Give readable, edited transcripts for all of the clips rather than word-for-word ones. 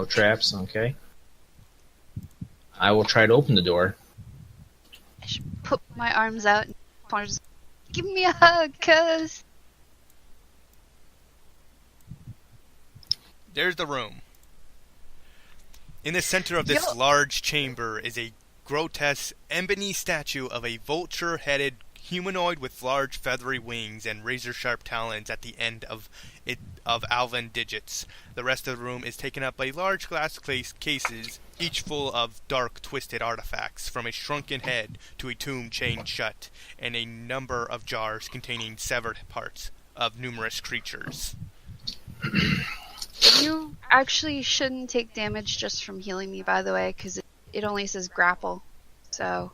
No traps, okay. I will try to open the door. I should put my arms out and just give me a hug, cuz. There's the room. In the center of this large chamber is a grotesque ebony statue of a vulture-headed humanoid with large feathery wings and razor-sharp talons at the end of alven digits. The rest of the room is taken up by large glass cases, each full of dark, twisted artifacts, from a shrunken head to a tomb chained shut, and a number of jars containing severed parts of numerous creatures. You actually shouldn't take damage just from healing me, by the way, because it only says grapple. So.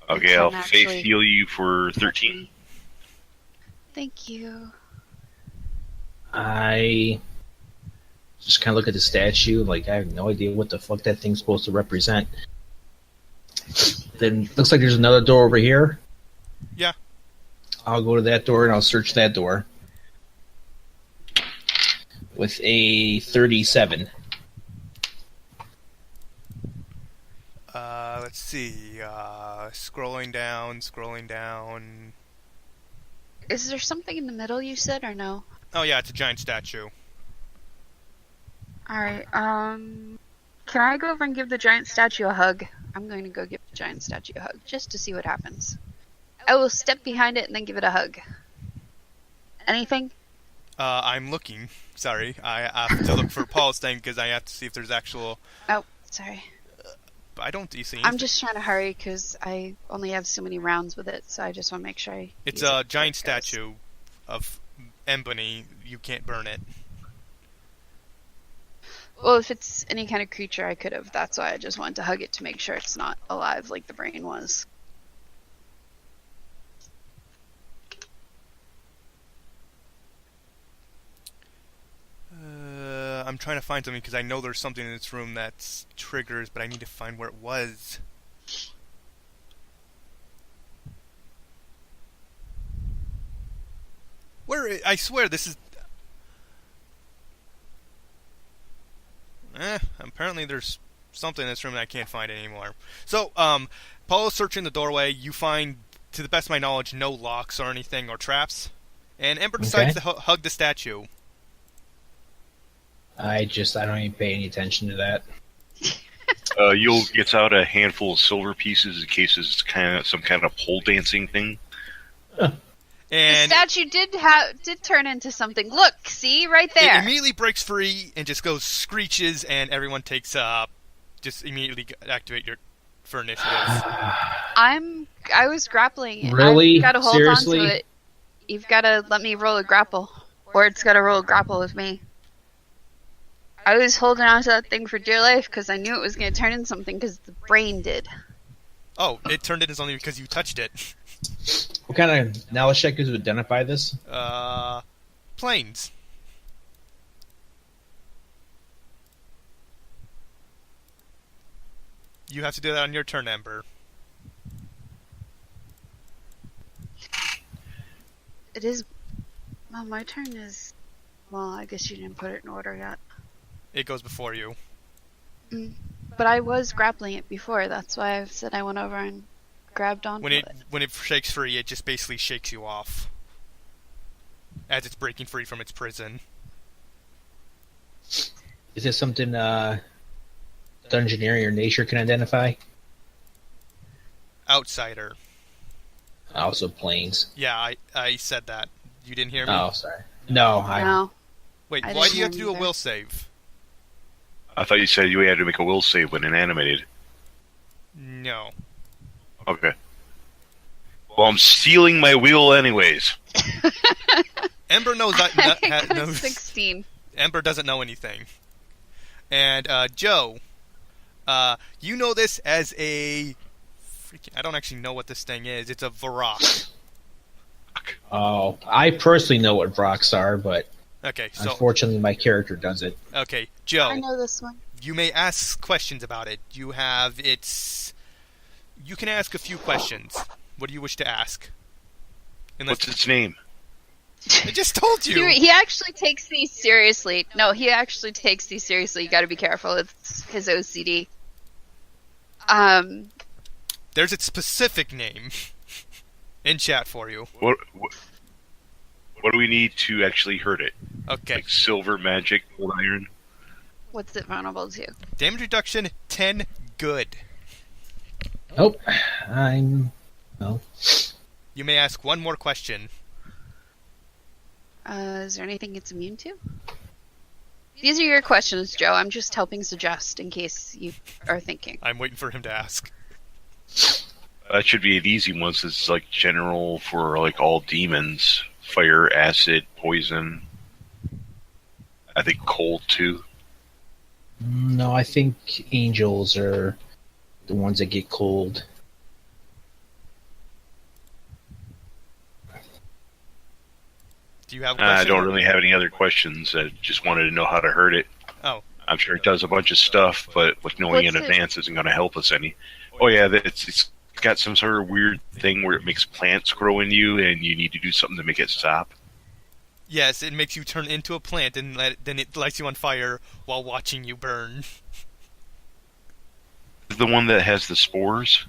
Okay, I'll faith heal you for 13. Thank you. I just kind of look at the statue, like I have no idea what the fuck that thing's supposed to represent. Then looks like there's another door over here. Yeah. I'll go to that door and I'll search that door. With a 37. Let's see. Scrolling down. Is there something in the middle you said, or no? Oh yeah, it's a giant statue. Alright, can I go over and give the giant statue a hug? I'm going to go give the giant statue a hug, just to see what happens. I will step behind it and then give it a hug. Anything? I'm looking. Sorry, I have to look for Paul's thing because I have to see if there's actual... Oh, sorry. I don't see anything. I'm just trying to hurry because I only have so many rounds with it, so I just want to make sure I... It's a giant statue of ebony. You can't burn it. Well, if it's any kind of creature, I could have. That's why I just wanted to hug it to make sure it's not alive like the brain was. I'm trying to find something because I know there's something in this room that's triggers, but I need to find where it was. I swear this is... apparently there's something in this room that I can't find anymore. So, Paul is searching the doorway. You find, to the best of my knowledge, no locks or anything or traps. And Ember decides to hug the statue. I don't even pay any attention to that. You'll get out a handful of silver pieces in case it's some kind of pole dancing thing. And the statue did turn into something. Look, see right there. It immediately breaks free and just goes screeches, and everyone takes just immediately activate your for initiative. I was grappling. Really? I've got to hold Seriously? on to it. You've got to let me roll a grapple, or it's got to roll a grapple with me. I was holding on to that thing for dear life because I knew it was going to turn into something because the brain did. Oh, it turned into something because you touched it. What kind of knowledge check is to identify this? Planes. You have to do that on your turn, Ember. It is... Well, my turn is... Well, I guess you didn't put it in order yet. It goes before you. But I was grappling it before. That's why I said I went over and grabbed onto it. When it shakes free, it just basically shakes you off. As it's breaking free from its prison. Is this something Dungeoneering or nature can identify? Outsider. Also planes. Yeah, I said that. You didn't hear me? Oh, sorry. No, No. Wait, why do you have to do a will save? I thought you said you had to make a will save when inanimated. No. Okay. Well, I'm stealing my wheel anyways. Ember knows I got knows. 16. Ember doesn't know anything. And Joe, you know this as a freaking... I don't actually know what this thing is. It's a Varrock. Oh, I personally know what Vrocks are, but okay, so unfortunately my character does it. Okay, Joe. I know this one. You may ask questions about it. You can ask a few questions. What do you wish to ask? What's its name? I just told you. He actually takes these seriously. No, he actually takes these seriously. You got to be careful. It's his OCD. There's its specific name in chat for you. What do we need to actually hurt it? Okay. Like silver, magic, old iron? What's it vulnerable to? Damage reduction 10 good. Oh, well. You may ask one more question. Is there anything it's immune to? These are your questions, Joe. I'm just helping suggest in case you are thinking. I'm waiting for him to ask. That should be an easy one. It's like general for like all demons. Fire, acid, poison. I think cold too. No, I think angels are the ones that get cold. Do you have a question? I don't really have any other questions. I just wanted to know how to hurt it. Oh. I'm sure it does a bunch of stuff, but with knowing in advance isn't going to help us any. Oh yeah, it's got some sort of weird thing where it makes plants grow in you, and you need to do something to make it stop. Yes, it makes you turn into a plant, and then it lights you on fire while watching you burn. The one that has the spores?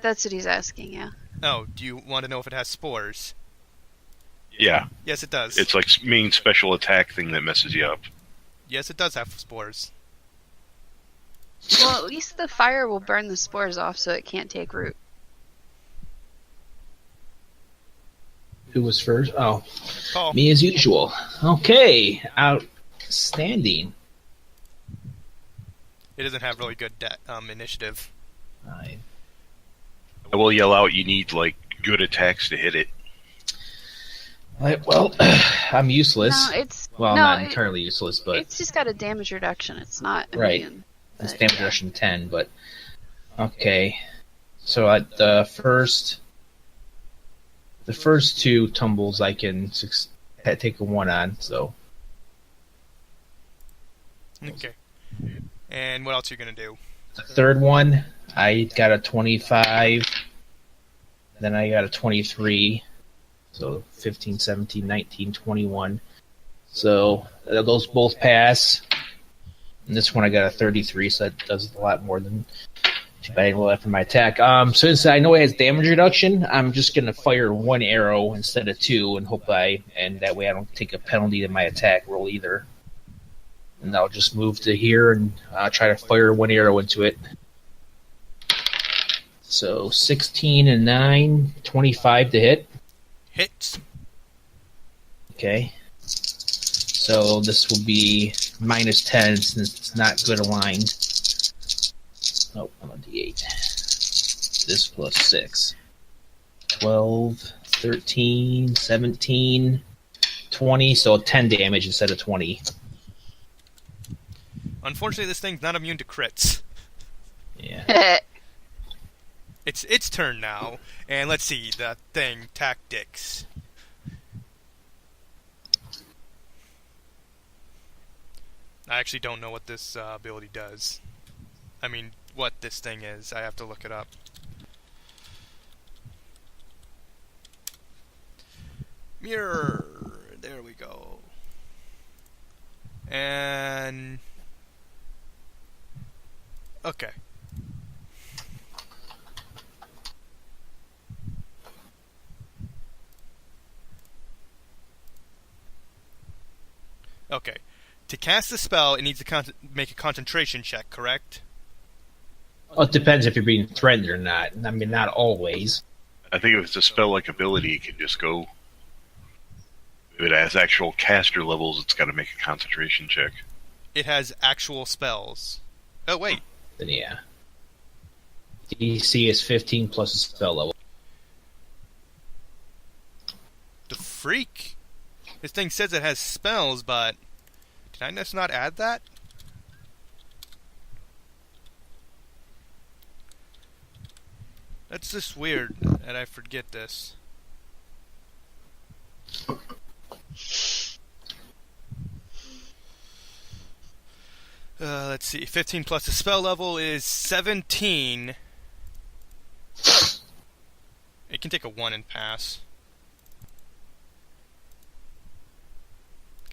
That's what he's asking, yeah. Oh, do you want to know if it has spores? Yeah. Yes, it does. It's like main special attack thing that messes you up. Yes, it does have spores. Well, at least the fire will burn the spores off so it can't take root. Who was first? Oh, Paul. me as usual. Okay, outstanding. It doesn't have really good initiative. I will yell out, you need like good attacks to hit it. Well, I'm useless. No, it's not entirely useless, but it's just got a damage reduction. It's not right. immune. It's damage reduction 10, but okay. So at the first two tumbles, I can take a 1 on. So okay. And what else are you gonna do? The third one, I got a 25. Then I got a 23. So 15, 17, 19, 21. So those both pass. And this one I got a 33, so that does a lot more than too bad left for my attack. Since I know it has damage reduction, I'm just gonna fire 1 arrow instead of 2, and and that way I don't take a penalty to my attack roll either. And I'll just move to here and try to fire 1 arrow into it. So 16 and 9, 25 to hit. Hits. Okay. So this will be minus 10 since it's not good aligned. Oh, I'm on D8. This plus 6. 12, 13, 17, 20, so 10 damage instead of 20. Unfortunately, this thing's not immune to crits. Yeah. It's its turn now, and let's see, the thing, tactics. I actually don't know what this ability does. I mean, what this thing is. I have to look it up. Mirror! There we go. And... okay. Okay. To cast the spell, it needs to make a concentration check, correct? Well, it depends if you're being threatened or not. I mean, not always. I think if it's a spell-like ability, it can just go. If it has actual caster levels, it's got to make a concentration check. It has actual spells. Oh, wait. Then yeah. DC is 15 plus a spell level. The freak? This thing says it has spells, but... did I just not add that? That's just weird that I forget this. Let's see. 15 plus the spell level is 17. It can take a 1 and pass.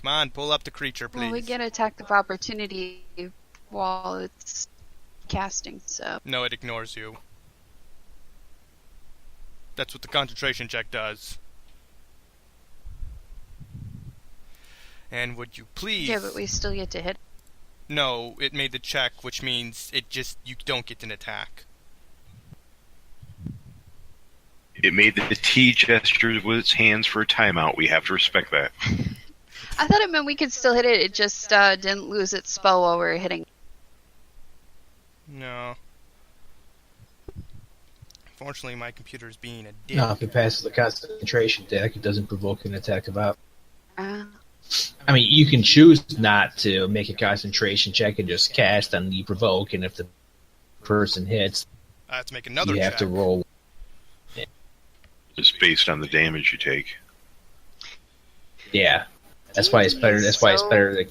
Come on, pull up the creature, please. Well, we get attack of opportunity while it's casting, so... No, it ignores you. That's what the concentration check does. And would you please... Yeah, but we still get to hit. No, it made the check, which means you don't get an attack. It made the T gesture with its hands for a timeout. We have to respect that. I thought it meant we could still hit it, it just didn't lose its spell while we were hitting. No. Unfortunately, my computer is being a dick. No, if it passes the concentration deck, it doesn't provoke an attack of opportunity. Uh, I mean, you can choose not to make a concentration check and just cast on the provoke, and if the person hits, I have to make another you check. have to roll. It's based on the damage you take. Yeah, that's why it's better. That's why it's better.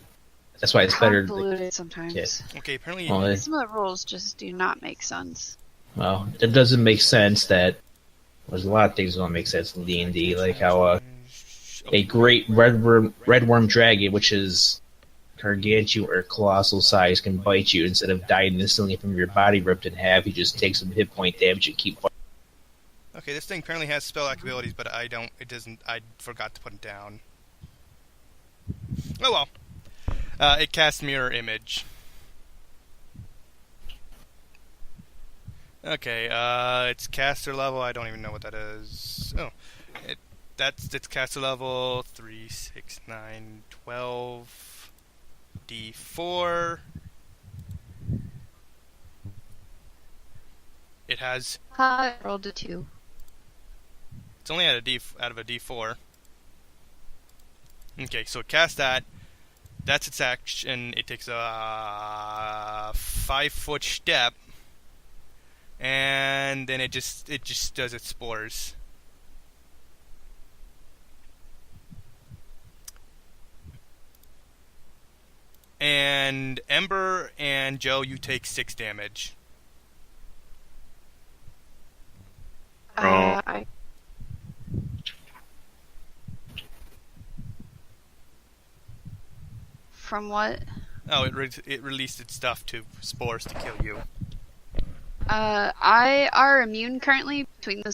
That's why it's better. Convoluted sometimes. Yeah. Okay, apparently... Well, Some of the rules just do not make sense. Well, it doesn't make sense that there's a lot of things that don't make sense in D&D, like how a great red worm dragon, which is gargantuan or colossal size, can bite you instead of dying instantly from your body ripped in half. You just take some hit point damage and keep fighting. Okay, this thing apparently has spell-like abilities, but I forgot to put it down. Oh well. It casts Mirror Image. Okay, its caster level, I don't even know what that is. Oh, that's its caster level, 3, 6, 9, 12, D4. It has... I rolled a 2. It's only out of a D4. Okay, so it casts that. That's its action. It takes a 5-foot step, and then it just does its spores. And Ember and Joe, you take 6 damage. From what? Oh, it released its stuff to spores to kill you. I are immune currently between the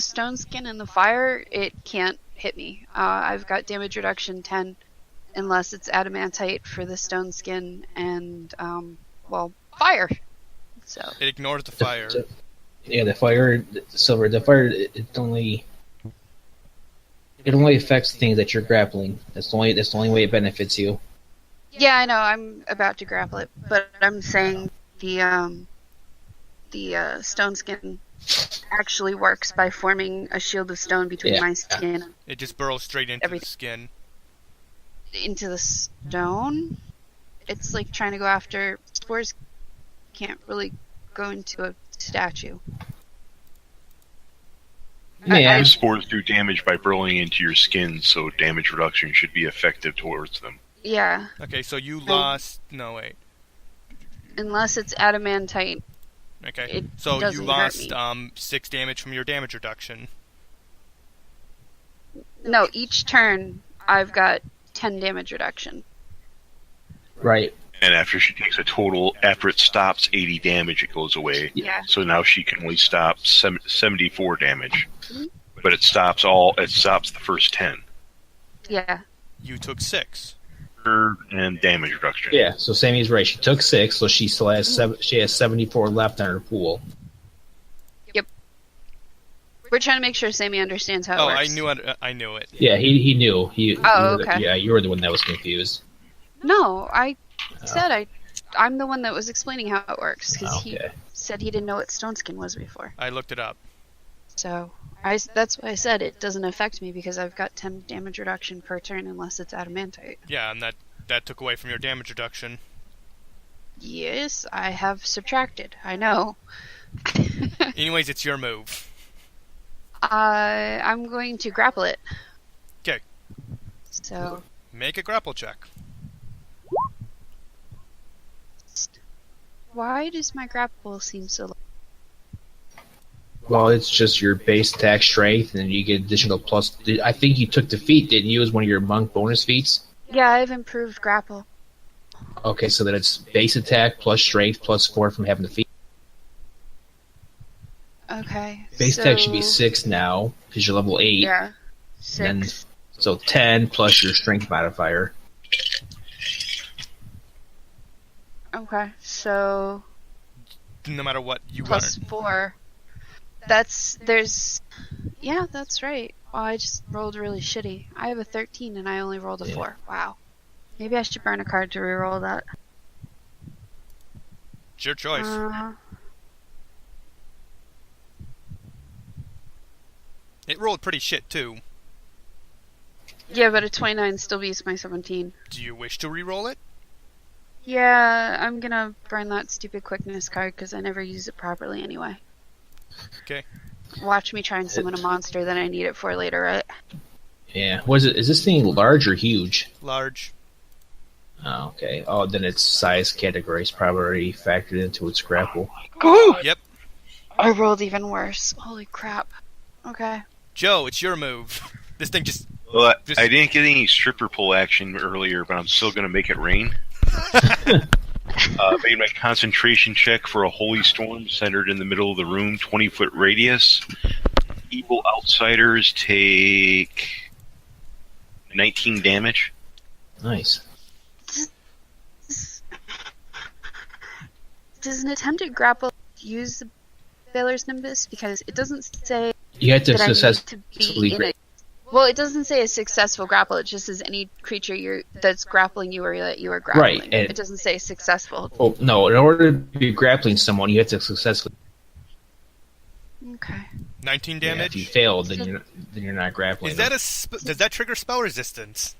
stone skin and the fire. It can't hit me. I've got damage reduction 10, unless it's adamantite for the stone skin and fire. So it ignores the fire. Yeah, the fire, silver. The fire, it only affects things that you're grappling. That's the only way it benefits you. Yeah, I know. I'm about to grapple it, but I'm saying the stone skin actually works by forming a shield of stone between my skin. It just burrows straight into the skin. Into the stone? It's like trying to go after spores. Can't really go into a statue. Yeah. Spores do damage by burrowing into your skin, so damage reduction should be effective towards them. Yeah. Okay, so you lost... No, wait. Unless it's adamantite. Okay, so you lost 6 damage from your damage reduction. No, each turn I've got 10 damage reduction. Right. And after she takes a total, after it stops 80 damage, it goes away. Yeah. So now she can only stop 74 damage. Mm-hmm. But it stops the first 10. Yeah. You took 6. And damage reduction. Yeah, so Sammy's right. She took 6, so she still has she has 74 left on her pool. Yep. We're trying to make sure Sammy understands how it works. I knew it. Yeah, he knew. Okay. Yeah, you were the one that was confused. No, I said I'm the one that was explaining how it works, because he said he didn't know what stone skin was before. I looked it up. So that's why I said it doesn't affect me, because I've got 10 damage reduction per turn unless it's adamantite. Yeah, and that took away from your damage reduction. Yes, I have subtracted. I know. Anyways, it's your move. I'm going to grapple it. Okay. So make a grapple check. Why does my grapple seem so low? Well, it's just your base attack strength, and you get additional plus. I think you took the feat, didn't you? As one of your monk bonus feats. Yeah, I've improved grapple. Okay, so then it's base attack plus strength plus 4 from having the feet. Okay. Base attack should be 6 now because you're level 8. Yeah. Then 6. so 10 plus your strength modifier. Okay, so No matter what you plus run. 4. Yeah, that's right. Oh, I just rolled really shitty. I have a 13 and I only rolled a 4. Wow. Maybe I should burn a card to reroll that. It's your choice. It rolled pretty shit too. Yeah, but a 29 still beats my 17. Do you wish to re-roll it? Yeah, I'm gonna burn that stupid quickness card because I never use it properly anyway. Okay. Watch me try and summon a monster that I need it for later, right? Yeah. Was it? Is this thing large or huge? Large. Oh, okay. Oh, then its size category is probably factored into its grapple. Yep. I rolled even worse. Holy crap. Okay. Joe, it's your move. This thing just... Well, I didn't get any stripper pole action earlier, but I'm still going to make it rain. Made my concentration check for a holy storm centered in the middle of the room, 20-foot radius. Evil outsiders take 19 damage. Nice. Does an attempted grapple use the Baylor's Nimbus? Because it doesn't say You have to that I need to successfully be in a... Well, it doesn't say a successful grapple. It just says any creature that's grappling you or that you are grappling. Right, and- It doesn't say successful. Oh, no, in order to be grappling someone, you have to successfully. Okay. 19 Yeah, damage? if you fail, then you're not grappling. Is that does that trigger spell resistance?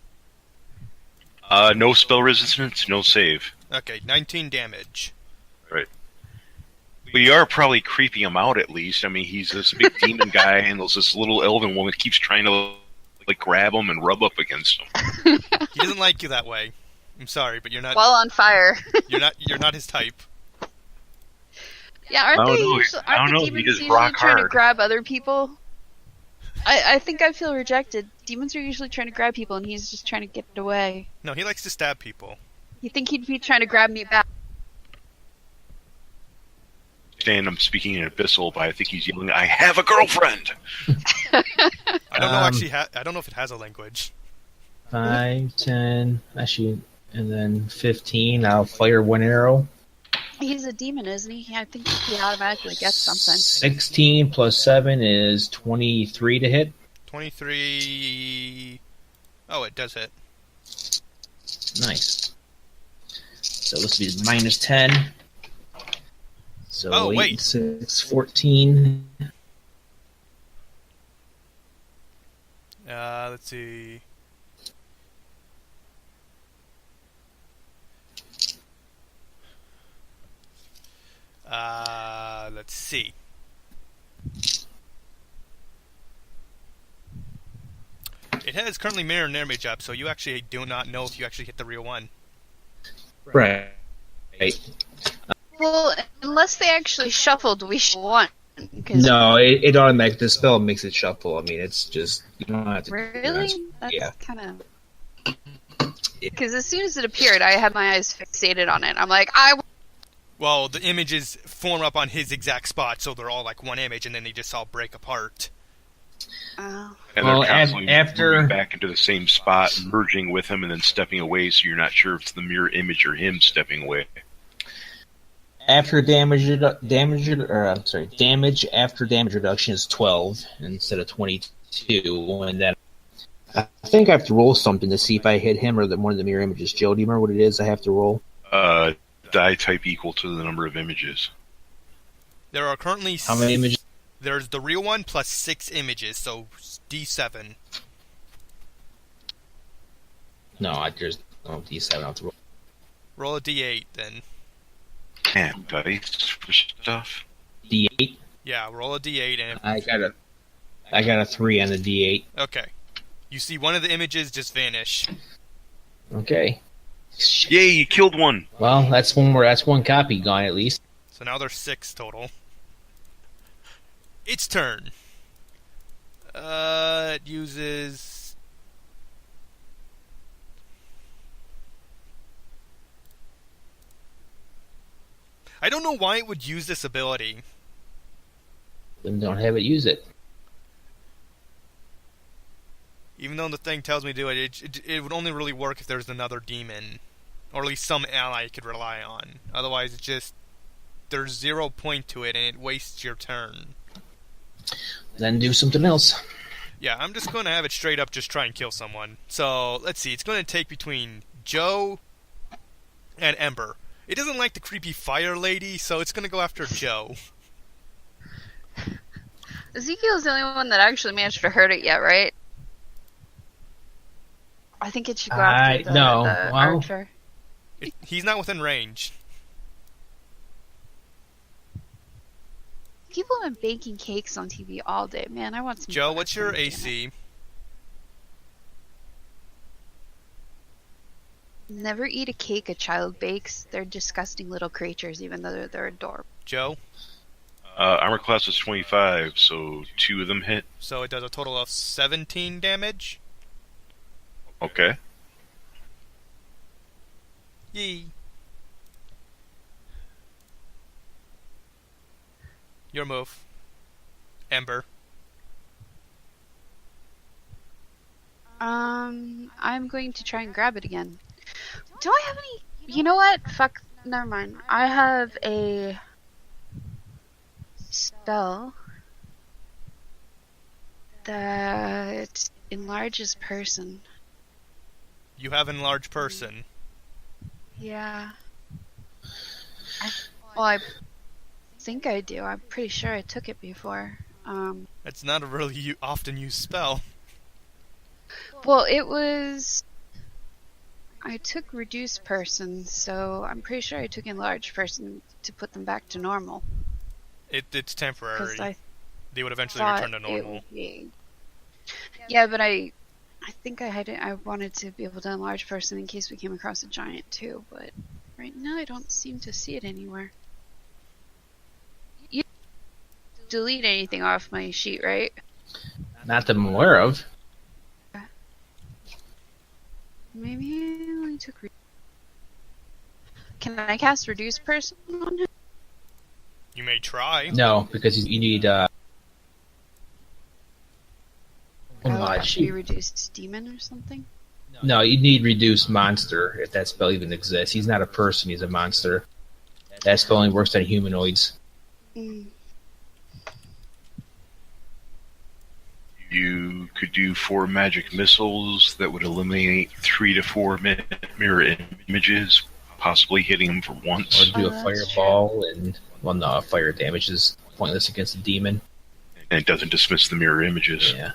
No spell resistance, no save. Okay, 19 damage. Right. We are probably creeping him out at least. I mean, he's this big demon guy, and there's this little elven woman keeps trying to like grab him and rub up against him. He doesn't like you that way. I'm sorry, but you're not. While on fire. You're not his type. Yeah, I don't know. aren't the He demons just usually rock trying to hard. grab other people? I think I feel rejected. Demons are usually trying to grab people, and he's just trying to get away. No, he likes to stab people. You think he'd be trying to grab me back? And I'm speaking in abyssal, but I think he's yelling, "I have a girlfriend!" I don't know actually. I don't know if it has a language. 5, 10, actually, and then 15. I'll fire one arrow. He's a demon, isn't he? I think he automatically gets something. 16 plus 7 is 23 to hit. 23. Oh, it does hit. Nice. So this will be minus 10. So Oh, 8 wait. and 6, 14. Let's see. Let's see. It has currently mirror damage up, so you actually do not know if you actually hit the real one. Right. Well, unless they actually shuffled, we should want. 'Cause No, it automatically, the spell makes it shuffle. I mean, it's just, you don't have to. Really? That's Yeah. kind of... Because as soon as it appeared, I had my eyes fixated on it. I'm like, Well, the images form up on his exact spot, so they're all like one image, and then they just all break apart. Oh. And Well, they're constantly after- moving back into the same spot, merging with him, and then stepping away, so you're not sure if it's the mirror image or him stepping away. After damage after damage reduction is 12 instead of 22, and then I think I have to roll something to see if I hit him or one of the mirror images. Joe, do you remember what it is I have to roll? Die type equal to the number of images. There are currently How many images? There's the real one plus 6 images, so D7. No, I just D7. I have to roll. Roll a D8 then. And dice for stuff. D8. Yeah, roll a D8 and I got a 3 on the D8. okay. You see one of the images just vanish. Okay. Yay, you killed one! Well, that's one copy gone at least. So now there's 6 total. Its turn. It uses I don't know why it would use this ability. Then don't have it use it. Even though the thing tells me to do it, it would only really work if there's another demon. Or at least some ally you could rely on. Otherwise, there's 0 point to it, and it wastes your turn. Then do something else. Yeah, I'm just going to have it straight up just try and kill someone. So, let's see. It's going to take between Joe and Ember. It doesn't like the creepy fire lady, so it's going to go after Joe. Ezekiel's the only one that actually managed to hurt it yet, right? I think it should go after the archer. He's not within range. People have been baking cakes on TV all day. Man, I want some... Joe, what's your AC? Never eat a cake a child bakes. They're disgusting little creatures, even though they're adorable. Joe? Armor class is 25, so 2 of them hit. So it does a total of 17 damage? Okay. Yee. Your move. Ember. I'm going to try and grab it again. Do I have any... You know what? Fuck. Never mind. I have a spell that enlarges person. You have enlarged person. Yeah. I think I do. I'm pretty sure I took it before. That's not a really often used spell. Well, it was... I took reduced person, so I'm pretty sure I took enlarged person to put them back to normal. It's temporary. They would eventually return to normal. Yeah, but I think I wanted to be able to enlarge person in case we came across a giant too, but right now I don't seem to see it anywhere. You didn't delete anything off my sheet, right? Not that I'm aware of. Maybe I only took... Can I cast reduce person on him? You may try. No, because you need Be reduced demon or something? No, you need reduced monster if that spell even exists. He's not a person, he's a monster. That spell only works on humanoids. Mm. You could do 4 magic missiles that would eliminate 3 to 4 mirror images, possibly hitting them for once. Or do a fireball, and well, no, fire damage is pointless against a demon. And it doesn't dismiss the mirror images. Yeah.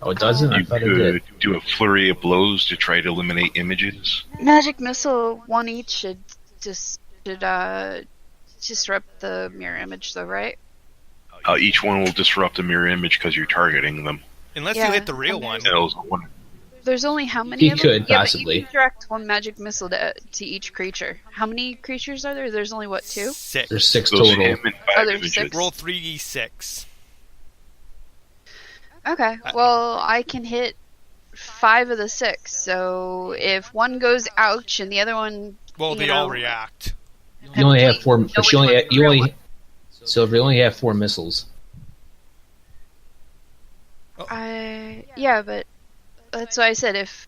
Oh, it doesn't? I You thought it did. could do a flurry of blows to try to eliminate images. Magic missile, one each should disrupt the mirror image, though, right? Each one will disrupt a mirror image because you're targeting them. Unless you hit the real one. There's only how many of them? He could, possibly. Yeah, but you can direct one magic missile to each creature. How many creatures are there? There's only, what, 2? 6. There's 6 Those total. hit them in 5 Oh, there's images. 6? Roll 3d6. Okay, well, I can hit 5 of the 6, so if one goes ouch and the other one... Well, they all react. You only have 4... But you only... So if you only have 4 missiles. Yeah, but that's why I said if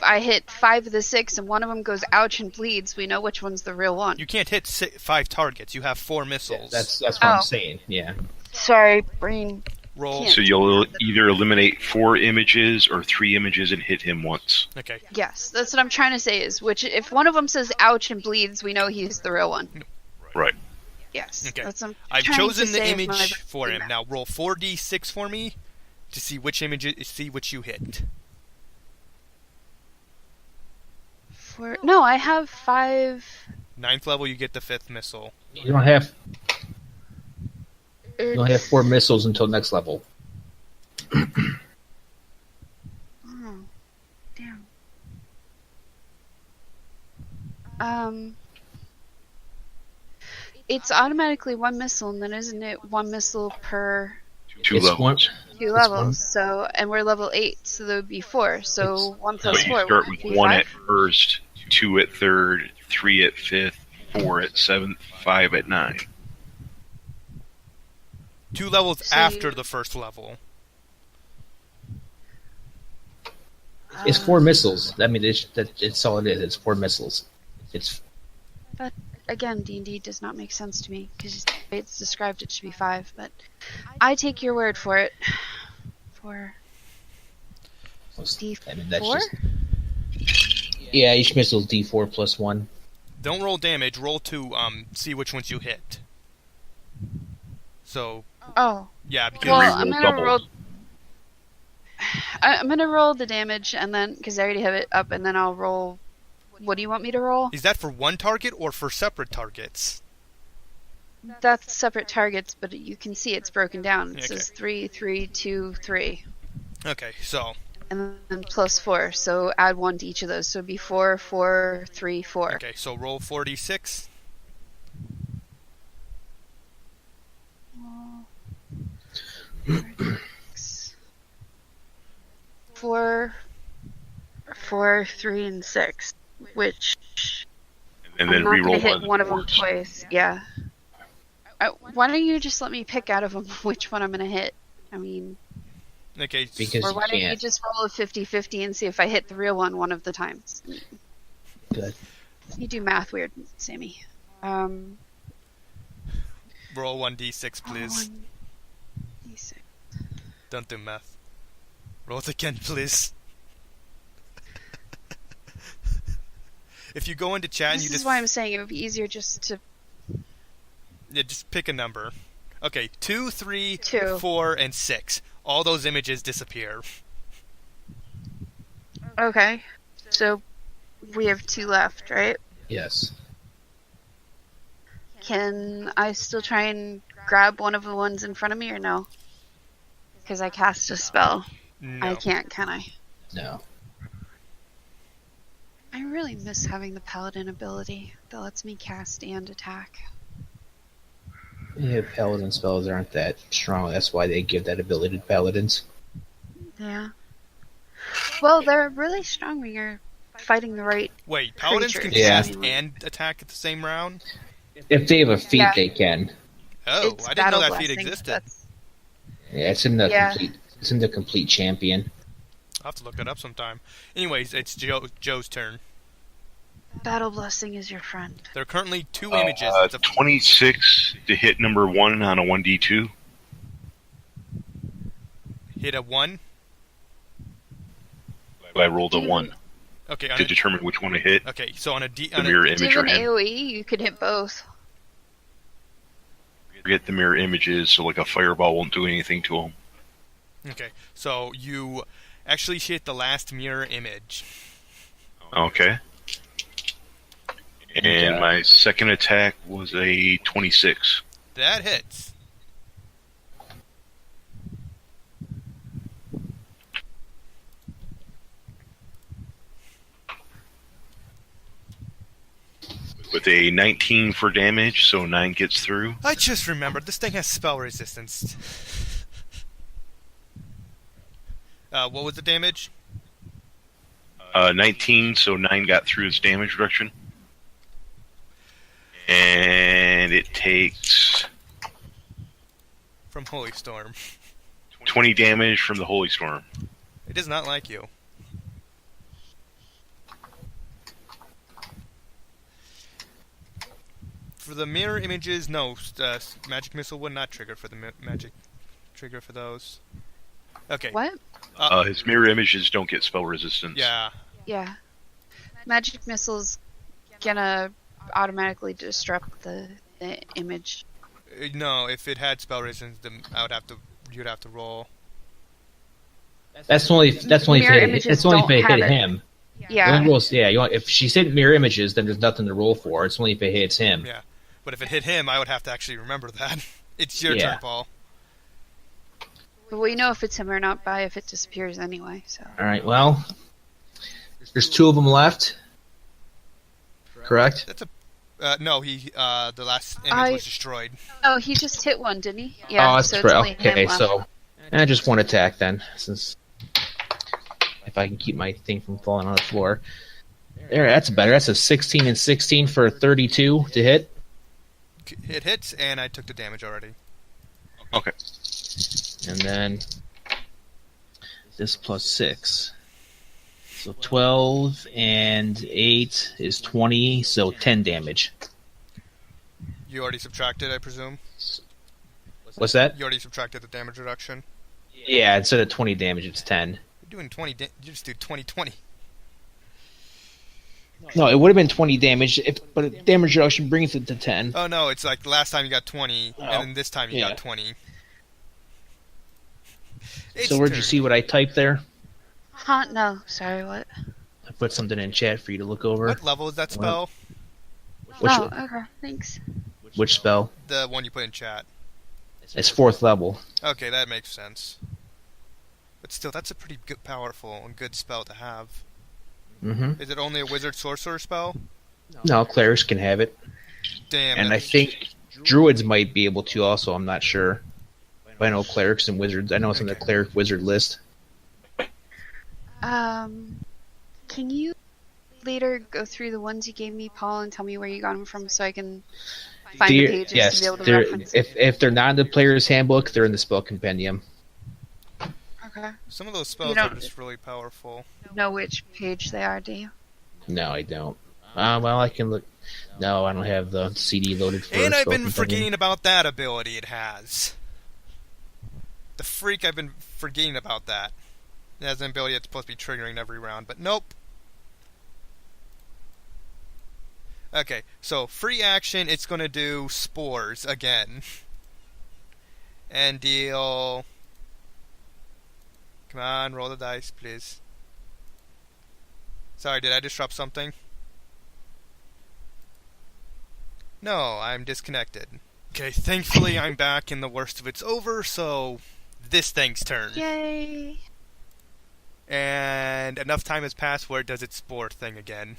I hit 5 of the 6 and one of them goes ouch and bleeds, we know which one's the real one. You can't hit 5 targets. You have 4 missiles. Yeah, that's what I'm saying, yeah. Sorry, brain. Roll. So you'll either eliminate 4 images or 3 images and hit him once. Okay. Yes, that's what I'm trying to say is, if one of them says ouch and bleeds, we know he's the real one. Right. Yes. Okay. That's what I'm I've trying chosen to the say image for him. Now roll 4d6 for me to see which you hit. No, I have 5. 9th level, you get the 5th missile. You don't have 4 missiles until next level. Oh, damn. It's automatically 1 missile, and then isn't it 1 missile per 2 levels. 2 levels? So, and we're level 8, so there would be 4. So 1 plus But 4. you start would with be 1 5? at first, 2 at third, 3 at 5th, 4 at 7, 5 at 9. 2 levels So after you- the first level. It's 4 missiles. I mean, it's all it is. It's 4 missiles. It's Again, D&D does not make sense to me because it's described it should be 5, but I take your word for it. For D4? I mean, that's just. Yeah, each missile is D4 plus 1. Don't roll damage. Roll to see which ones you hit. So Oh, yeah, because well, reroll I'm gonna double. roll. I'm gonna roll the damage and then because I already have it up, and then I'll roll. What do you want me to roll? is that for one target or for separate targets? That's separate targets, but you can see it's broken down. It Okay. says 3, 3, 2, 3, Okay, so and then plus 4. So add 1 to each of those. So it'd be 4, 4, 3, 4. okay, so roll 4d6. Four, 4, 3, and 6. Which And I'm then not gonna reroll hit one of them fours. twice. Yeah. Why don't you just let me pick out of them which one I'm gonna hit? I mean, Okay, Because- or why don't you can't. just roll a 50-50 and see if I hit the real one of the times? Good. You do math weird, Sammy. roll 1d6, please. 1d6. Don't do math. Roll it again, please. If you go into chat and This you is just why I'm saying it would be easier just to. yeah, just pick a number. Okay, 2, 3, 2. 4, and 6. All those images disappear. Okay, so we have 2 left, right? Yes. Can I still try and grab one of the ones in front of me or no? Because I cast a spell. No. I can't, can I? No. I really miss having the paladin ability that lets me cast and attack. Yeah, paladin spells aren't that strong. That's why they give that ability to paladins. Yeah. Well, they're really strong when you're fighting the right. Wait, paladins can creatures. Yeah. cast and attack at the same round? If they have a feat, Yeah. they can. Oh, It's I didn't know battle that feat blessing, existed. that's- Yeah, it's in the Yeah. complete. It's in the complete champion. I'll have to look it up sometime. Anyways, it's Joe's turn. Battle blessing is your friend. There are currently 2 images. It's a 26 to hit number 1 on a 1d2. hit a 1. I rolled a 1 Okay, to determine which one to hit. okay. So on a D, The on mirror a, Do you image have or an hit. AoE? You could hit both. Get the mirror images, so like a fireball won't do anything to them. okay. So you actually hit the last mirror image. Okay. And my second attack was a 26. That hits. With a 19 for damage, so 9 gets through. I just remembered this thing has spell resistance. What was the damage? 19, so 9 got through its damage reduction. And it takes From Holy Storm. 20 damage from the Holy Storm. It does not like you. For the mirror images, no. Magic Missile would not trigger for the magic trigger for those. Okay. What? His mirror images don't get spell resistance. Yeah. Yeah. Magic missile's gonna automatically disrupt the image. No, if it had spell resistance, then you'd have to roll. That's only if Mirror it, images that's only if don't it hit have it. him. The Yeah. only rules, yeah. If she's hitting mirror images, then there's nothing to roll for. It's only if it hits him. Yeah. But if it hit him, I would have to actually remember that. It's your Yeah. turn, Paul. But we know if it's him or not by if it disappears anyway. So. All right. Well, there's 2 of them left. Correct. That's a no. The last image was destroyed. Oh, he just hit one, didn't he? Yeah. Oh, that's so it's right. only Okay, him left. so just 1 attack then, since if I can keep my thing from falling on the floor. There, that's better. That's a 16 and 16 for a 32 to hit. It hits, and I took the damage already. Okay. And then this plus 6. So 12 and 8 is 20, so 10 damage. You already subtracted, I presume? What's that? You already subtracted the damage reduction? Yeah, instead of 20 damage, it's 10. You're doing 20 you just do 20-20. No, it would have been 20 damage, but damage reduction brings it to 10. Oh no, it's like last time you got 20, and then this time you got 20. So where'd you see what I typed there? Huh? No, sorry, what? I put something in chat for you to look over. What level is that spell? Okay, thanks. Which spell? The one you put in chat. It's 4th level. Okay, that makes sense. But still, that's a pretty good, powerful and good spell to have. Mm-hmm. Is it only a wizard sorcerer spell? No, clerics can have it. Damn. And I think druids might be able to also, I'm not sure. But I know clerics and wizards. I know it's on the cleric wizard list. Can you later go through the ones you gave me, Paul, and tell me where you got them from so I can find the pages yes, to be able to reference it? if they're not in the player's handbook, they're in the spell compendium. Okay. Some of those spells are just really powerful. Know which page they are, do you? No, I don't. Well, I can look. No, I don't have the CD loaded for And I've spell been compendium. forgetting about that ability it has. The freak, I've been forgetting about that. It has an ability that's supposed to be triggering every round, but nope. Okay, so free action, it's going to do spores again. And deal... Come on, roll the dice, please. Sorry, did I just drop something? No, I'm disconnected. Okay, thankfully I'm back and the worst of it's over, so this thing's turn. Yay! And enough time has passed where it does its spore thing again.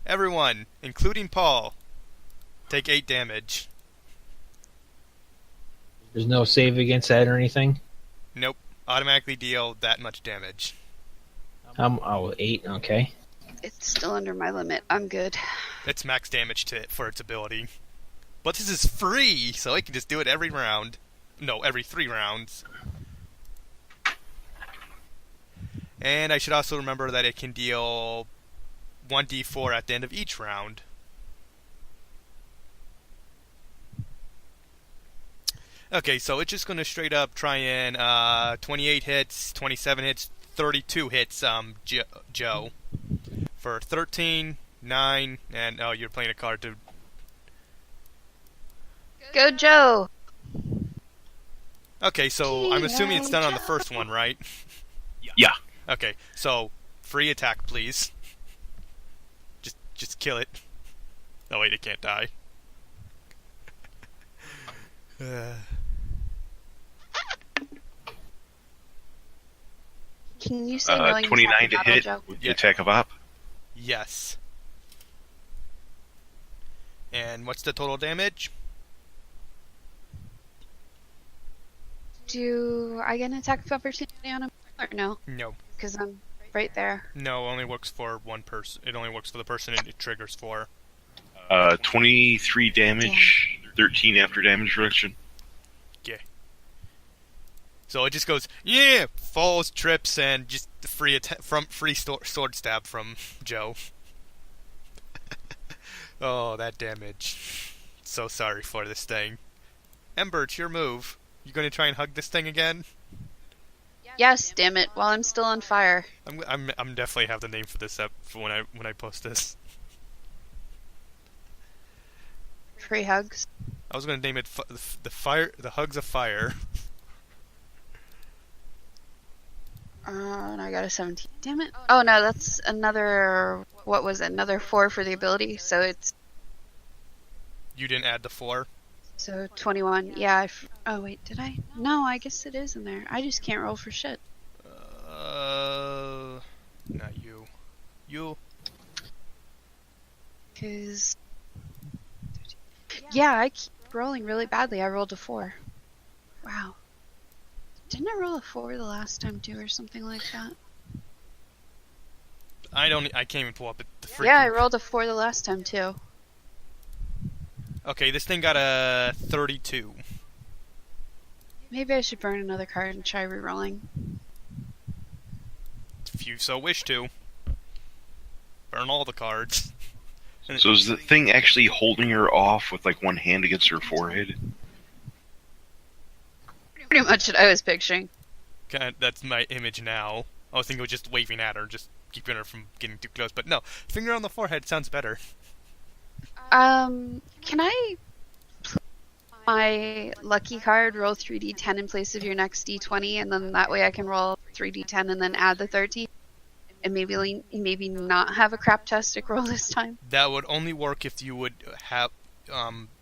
Everyone, including Paul, take 8 damage. There's no save against that or anything? Nope. Automatically deal that much damage. 8, okay. It's still under my limit. I'm good. It's max damage for its ability. But this is free, so I can just do it every round. No, every 3 rounds. And I should also remember that it can deal 1d4 at the end of each round. Okay, so it's just going to straight up try and 28 hits, 27 hits, 32 hits Joe. For 13, 9, and oh, you're playing a card to... Go, Joe! Okay, so I'm assuming it's done on the first one, right? Yeah. Okay, so free attack, please. Just kill it. Oh wait, it can't die. Can you say knowing 29 to hit Joe? with the attack of op. Yes. And what's the total damage? Do I get an attack of opportunity on him? Or no? No. Because I'm right there. No, it only works for one person. It only works for the person it triggers for. 23 damage, 13 after damage reduction. Okay. So it just goes, yeah, falls, trips, and just free sword stab from Joe. Oh, that damage. So sorry for this thing. Ember, it's your move. You going to try and hug this thing again? Yes, damn it! While I'm still on fire. I'm definitely have the name for this up for when I post this. Free hugs. I was going to name it the Hugs of Fire. And I got a 17. Damn it! Oh no, that's another. What was it? Another 4 for the ability. So it's You didn't add the 4. so 21. Yeah. Oh wait, did I? No, I guess it is in there. I just can't roll for shit. Not you. You. Cause yeah, I keep rolling really badly. I rolled a 4. Wow. Didn't I roll a 4 the last time too, or something like that? I can't even pull up the freaking... Yeah, I rolled a 4 the last time, too. Okay, this thing got a 32. Maybe I should burn another card and try rerolling. If you so wish to. Burn all the cards. So is the thing actually holding her off with like one hand against her forehead? Pretty much what I was picturing. That's my image now. I was thinking of just waving at her, just keeping her from getting too close. But no, finger on the forehead sounds better. Can I play my lucky card, roll 3d10 in place of your next d20, and then that way I can roll 3d10 and then add the 13? And maybe not have a craptastic roll this time? That would only work if you would have,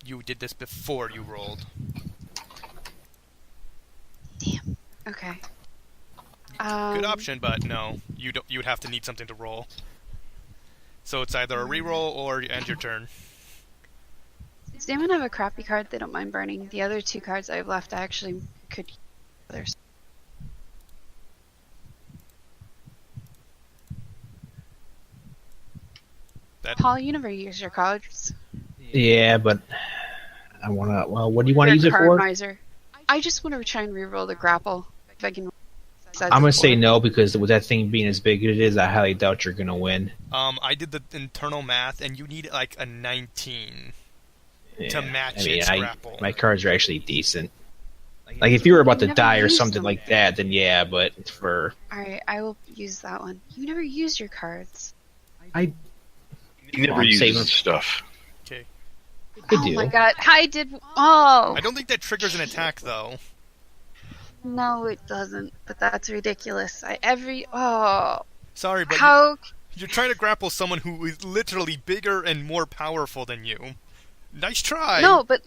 you did this before you rolled. Damn. Okay. Good option, but no. You would have to need something to roll. So it's either a reroll or you end your turn. Does anyone have a crappy card they don't mind burning? The other 2 cards I have left I actually could use others. Paul, you never use your cards. Yeah, but I wanna. Well, what do you want to You're use it a card for? miser. I just want to try and reroll the grapple if I can. I'm gonna say no because with that thing being as big as it is, I highly doubt you're gonna win. I did the internal math, and you need like a 19 to match its grapple. My cards are actually decent. Like if you were about to never die or used something them. like that, then yeah. But for Alright, I will use that one. You never use your cards. I He never I'm uses saving- stuff. Okay. Oh do. my god, I did. Oh! I don't think that triggers an attack, though. No, it doesn't. But that's ridiculous. Oh. Sorry, but How? you're trying to grapple someone who is literally bigger and more powerful than you. Nice try. No, but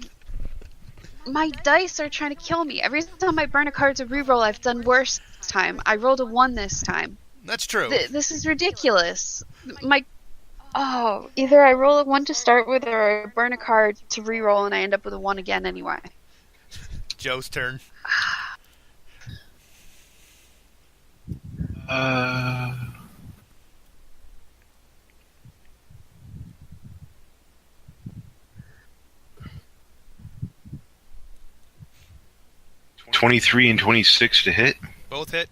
my dice are trying to kill me. Every time I burn a card to reroll, I've done worse this time. I rolled a 1 this time. That's true. This is ridiculous. Either I roll a 1 to start with, or I burn a card to reroll, and I end up with a 1 again anyway. Joe's turn. uh. 23 and 26 to hit. Both hit.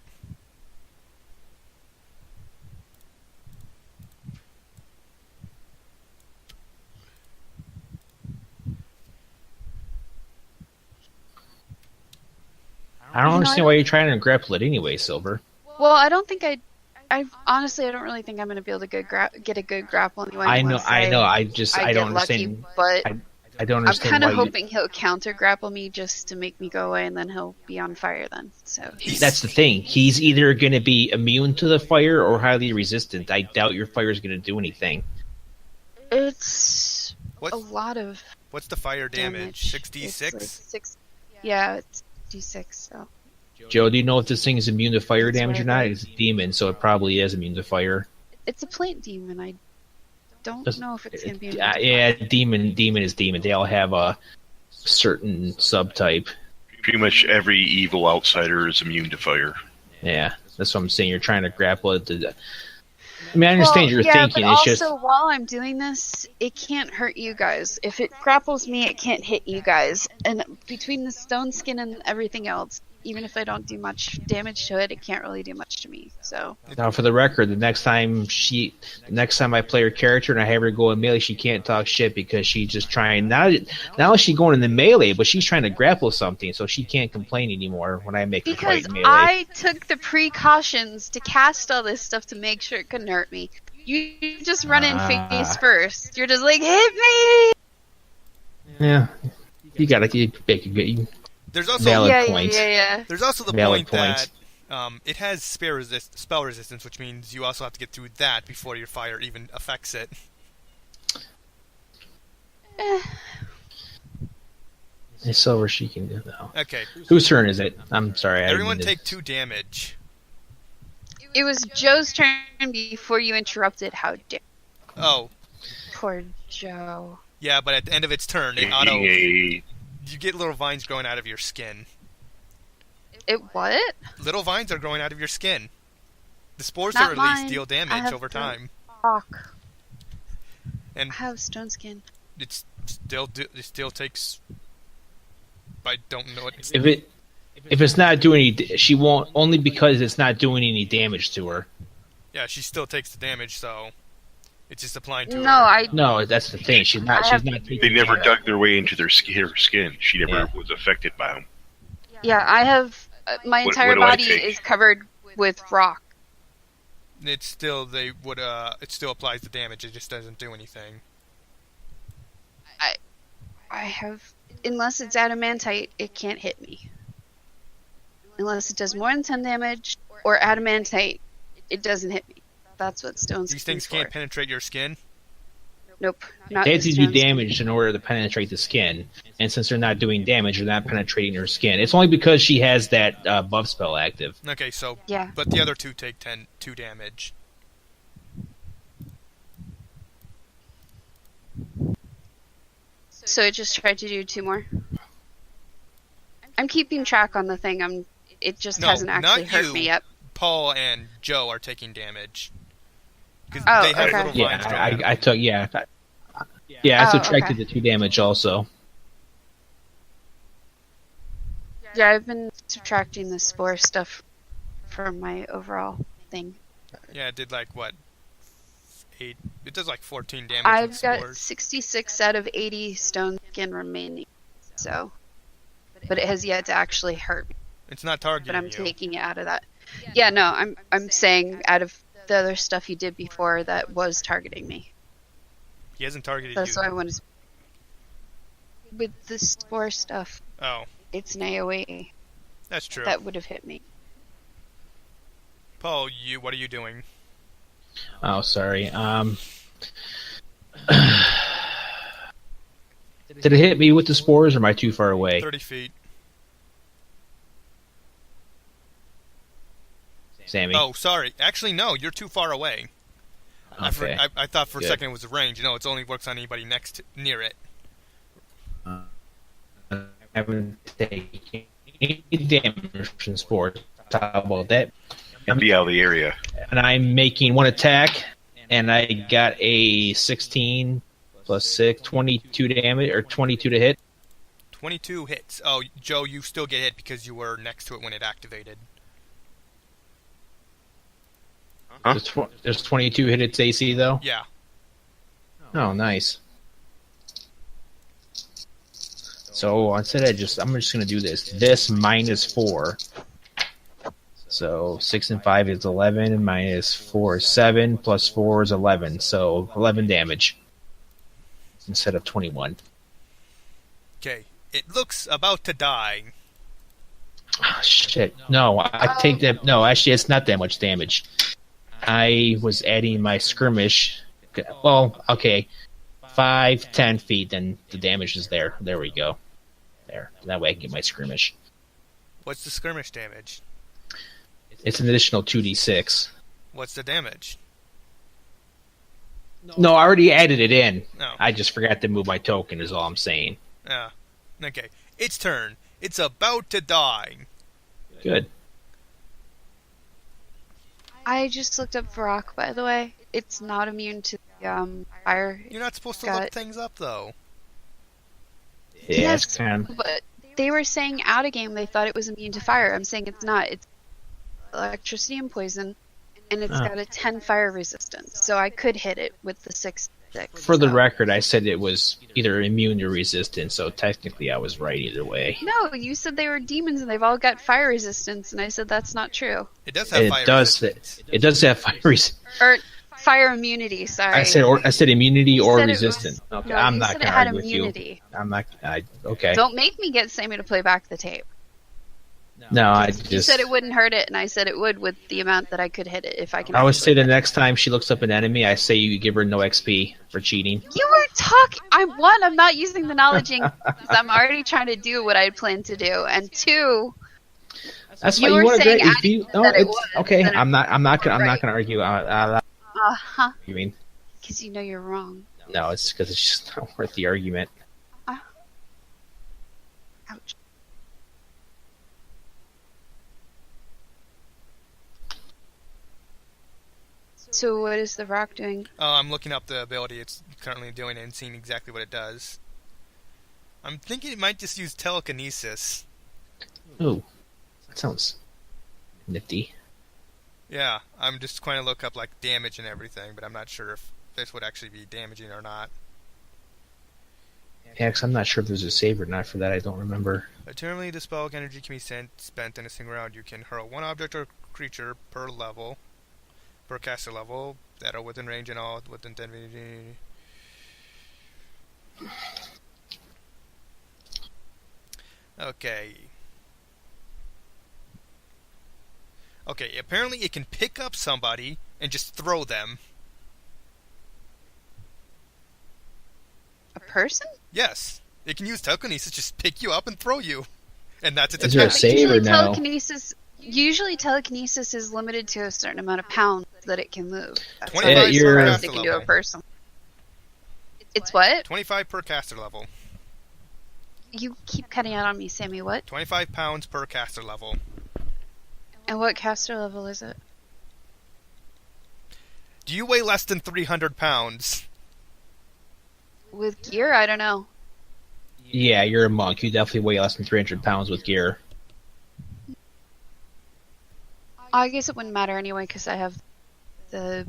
I don't understand why you're trying to grapple it anyway, Silver. Well, I don't think I honestly, I don't really think I'm going to be able to get a good grapple anyway. I know. unless I don't get understand. Lucky, but I don't I'm understand kind why of hoping he'll counter grapple me just to make me go away, and then he'll be on fire then. So That's the thing. He's either going to be immune to the fire or highly resistant. I doubt your fire is going to do anything. it's What? a lot of What's the fire damage? 66? It's like 6. Yeah, it's d6. So Joe, do you know if this thing is immune to fire That's damage or what not? I It's a demon, so it probably is immune to fire. it's a plant demon. I don't know if it's going to be. Yeah, demon is demon. They all have a certain subtype. Pretty much every evil outsider is immune to fire. Yeah, that's what I'm saying. You're trying to grapple it. I mean, I understand your thinking. But It's also, just while I'm doing this, it can't hurt you guys. If it grapples me, it can't hit you guys. And between the stone skin and everything else, even if I don't do much damage to it, it can't really do much to me. So now, for the record, the next time I play her character and I have her go in melee, she can't talk shit because she's just trying. Not only is she going in the melee, but she's trying to grapple something, so she can't complain anymore when I make her because fight melee. I took the precautions to cast all this stuff to make sure it couldn't hurt me. You just run in face first. You're just like, hit me! Yeah, you make a good. There's also Valid point. Yeah. There's also the Valid point point. that it has spell resistance, which means you also have to get through that before your fire even affects it. It's Silver, she can do though. Okay. Whose turn is it? I'm sorry. Everyone I take 2 damage. It was Joe's turn before you interrupted. How dare Oh. poor Joe. Yeah, but at the end of its turn, it you get little vines growing out of your skin. It what? Little vines are growing out of your skin. The spores Not are at least mine. deal I damage have over the time. rock. And I have stone skin. it still takes. I don't know what. If it's not doing any, she won't, only because it's not doing any damage to her. Yeah, she still takes the damage, so it's just applying to her. No, that's the thing. She's not taking They never damage. dug their way into her skin. She never was affected by them. Yeah, I have my What entire do I body take? is covered with rock. It still applies the damage. It just doesn't do anything. I have, unless it's adamantite, it can't hit me. Unless it does more than 10 damage, or adamantite, it doesn't hit me. That's what stone skin These things is can't for. penetrate your skin. Nope, not They have the to do stone skin. damage in order to penetrate the skin, and since they're not doing damage, they're not penetrating her skin. It's only because she has that buff spell active. Okay, so Yeah. but the other two take 2 damage. So it just tried to do 2 more. I'm keeping track on the thing. It just No, hasn't actually not hurt you. me yet. Paul and Joe are taking damage. Because Oh, they have okay. little vines growing out of I them. took I Oh, subtracted okay. the 2 damage also. Yeah, I've been subtracting the spore stuff from my overall thing. Yeah, it did like what? 8. It does like 14 damage. I've with got spores. 66 out of 80 stone skin remaining. So, but it has yet to actually hurt me. It's not targeting But I'm you. taking it out of that. Yeah, no, I'm saying out of the other stuff you did before that was targeting me. He hasn't targeted That's you. why I wanted to. With the spore stuff, Oh, it's an AoE that's true. that would have hit me. Paul, what are you doing? Oh, sorry. Did it hit me with the spores, or am I too far away? 30 feet. Sammy? Oh, sorry. Actually, no. You're too far away. Okay. I thought for a Good. second it was the range. You know, it only works on anybody near it. I haven't taken any damage from spores. How about that? Be out of the area. And I'm making 1 attack, and I got a 16 plus 6, 22 damage, or 22 to hit. 22 hits. Oh, Joe, you still get hit because you were next to it when it activated. Huh? There's 22 hit its AC, though? Yeah. Oh, nice. So instead I'm just going to do this. This minus 4. So 6 and 5 is 11, and minus 4 is 7, plus 4 is 11. So 11 damage instead of 21. Okay. It looks about to die. Oh, shit. No, I take that. No, actually, it's not that much damage. I was adding my skirmish. Well, okay. 5, 10 feet, then the damage is there. There we go. There. That way I can get my skirmish. What's the skirmish damage? It's an additional 2d6. What's the damage? No, I already added it in. No. I just forgot to move my token, is all I'm saying. Yeah. Okay. Its turn. It's about to die. Good. I just looked up Varrock, by the way. It's not immune to fire. You're not supposed to Got look it. things up, though. Yeah, Yes, it's kind of... But they were saying out of game they thought it was immune to fire. I'm saying it's not. It's electricity and poison, and it's Oh. got a 10 fire resistance. So I could hit it with the 6. For the so. record, I said it was either immune or resistant, so technically I was right either way. No, you said they were demons and they've all got fire resistance, and I said that's not true. It does have fire It does. resistance. It does have fire resistance. Or fire immunity. Sorry. I said immunity You or said it was- resistant. Okay, No, I'm you not said going it to had argue with you. immunity. I'm not. Okay. Don't make me get Sammy to play back the tape. No, I You just. said it wouldn't hurt it, and I said it would with the amount that I could hit it if I can. I would actually say the hit it. next time she looks up an enemy, I say you give her no XP for cheating. You were talking. I'm not using the knowledging because I'm already trying to do what I had planned to do, and 2, That's You why were you want to. saying If you, no, that it it's was, okay. that it- I'm not gonna. I'm Right. not gonna argue. I'm huh? arguing. Because you know you're wrong. No, it's because it's just not worth the argument. Ouch. So what is the rock doing? I'm looking up the ability it's currently doing and seeing exactly what it does. I'm thinking it might just use telekinesis. Ooh, that sounds nifty. Yeah, I'm just trying to look up like damage and everything, but I'm not sure if this would actually be damaging or not. Yeah, 'cause I'm not sure if there's a save or not for that. I don't remember. Eternally, the spell energy can be spent in a single round. You can hurl one object or creature per caster level, that are within range and all within 10 feet. Okay. Okay, apparently it can pick up somebody and just throw them. A person? Yes. It can use telekinesis, just pick you up and throw you. And that's its Is there a attack. save or no? Usually telekinesis is limited to a certain amount of pounds that it can move. That's 25 how per you're- fast caster it can do a level. person. It's what? 25 per caster level. You keep cutting out on me, Sammy. What? 25 pounds per caster level. And what caster level is it? Do you weigh less than 300 pounds? With gear, I don't know. Yeah, you're a monk. You definitely weigh less than 300 pounds with gear. I guess it wouldn't matter anyway because I have the...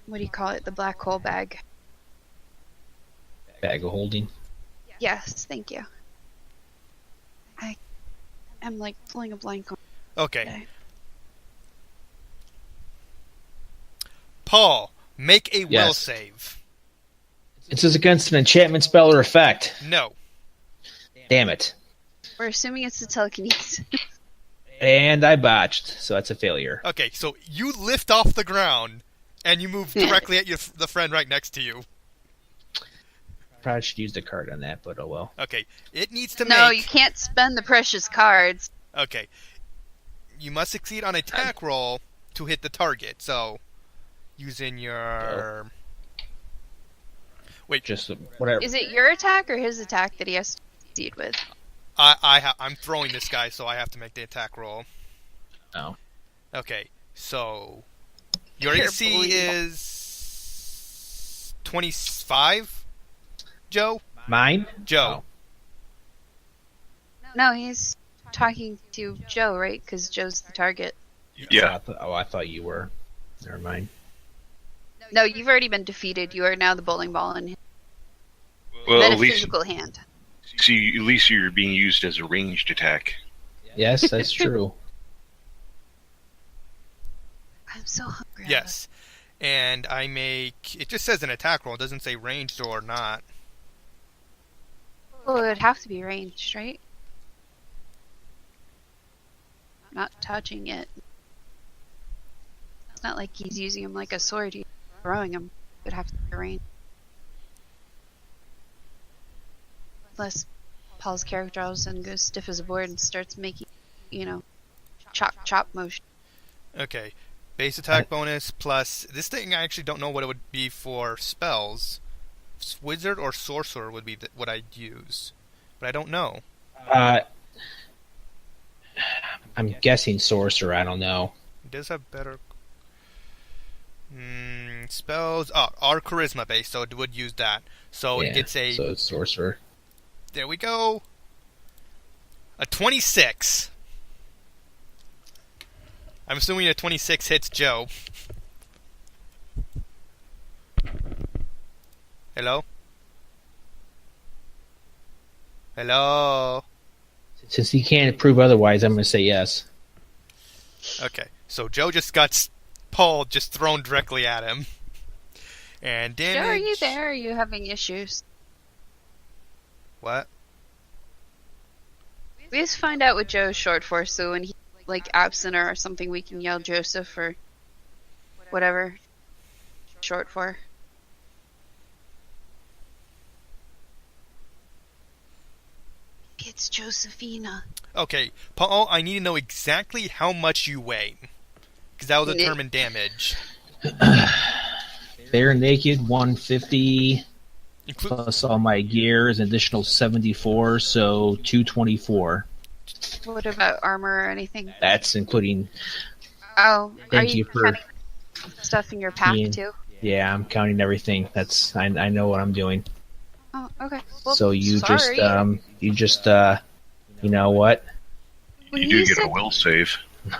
What do you call it? The black hole bag. Bag of holding. Yes, thank you. I'm like pulling a blank on. Okay. Paul, make a will Yes. save. It says against an enchantment spell or effect. No. Damn it. We're assuming it's the telekinesis. And I botched, so that's a failure. Okay, so you lift off the ground, and you move directly at the friend right next to you. Probably should use the card on that, but oh well. Okay, it needs to No, make... you can't spend the precious cards. Okay. You must succeed on attack roll to hit the target, so... Using your... Wait, Just whatever. Is it your attack or his attack that he has to succeed with? I'm throwing this guy, so I have to make the attack roll. Oh. Okay, so... Your You're AC bullying. is... 25? Joe? Mine? Joe. No, he's talking to Joe, right? Because Joe's the target. Yeah. I thought you were. Never mind. No, you've already been defeated. You are now the bowling ball in his Well, at least, metaphysical hand. see, at least you're being used as a ranged attack. Yes, that's true. I'm so hungry. Yes. And I make... It just says an attack roll. It doesn't say ranged or not. Well, it would have to be ranged, right? Not touching it. It's not like he's using him like a sword. He's throwing him. It would have to be ranged. Unless Paul's character all of a sudden goes stiff as a board and starts making, chop motion. Okay. Base attack bonus plus... This thing, I actually don't know what it would be for spells. Wizard or sorcerer would be what I'd use. But I don't know. I'm guessing sorcerer. I don't know. It does have better... spells... Oh, our charisma base, so it would use that. So Yeah, it gets a... So it's sorcerer. There we go. A 26. I'm assuming a 26 hits Joe. Hello? Hello? Since he can't prove otherwise, I'm going to say yes. Okay, so Joe just got Paul just thrown directly at him. And damage... Joe, are you there? Or are you having issues? What? We just find out what Joe's short for, so when he's absent or something, we can yell Joseph or whatever short for. It's Josephina. Okay, Paul, I need to know exactly how much you weigh. Because that will determine damage. Bare naked, 150. Inclu- Plus all my gear is an additional 74, so 224. What about armor or anything? That's including Oh, are Thank you you for counting stuff in your pack being- too? Yeah, I'm counting everything. I know what I'm doing. Oh, okay. Well, So you sorry. you know what? When You do you get said a will save.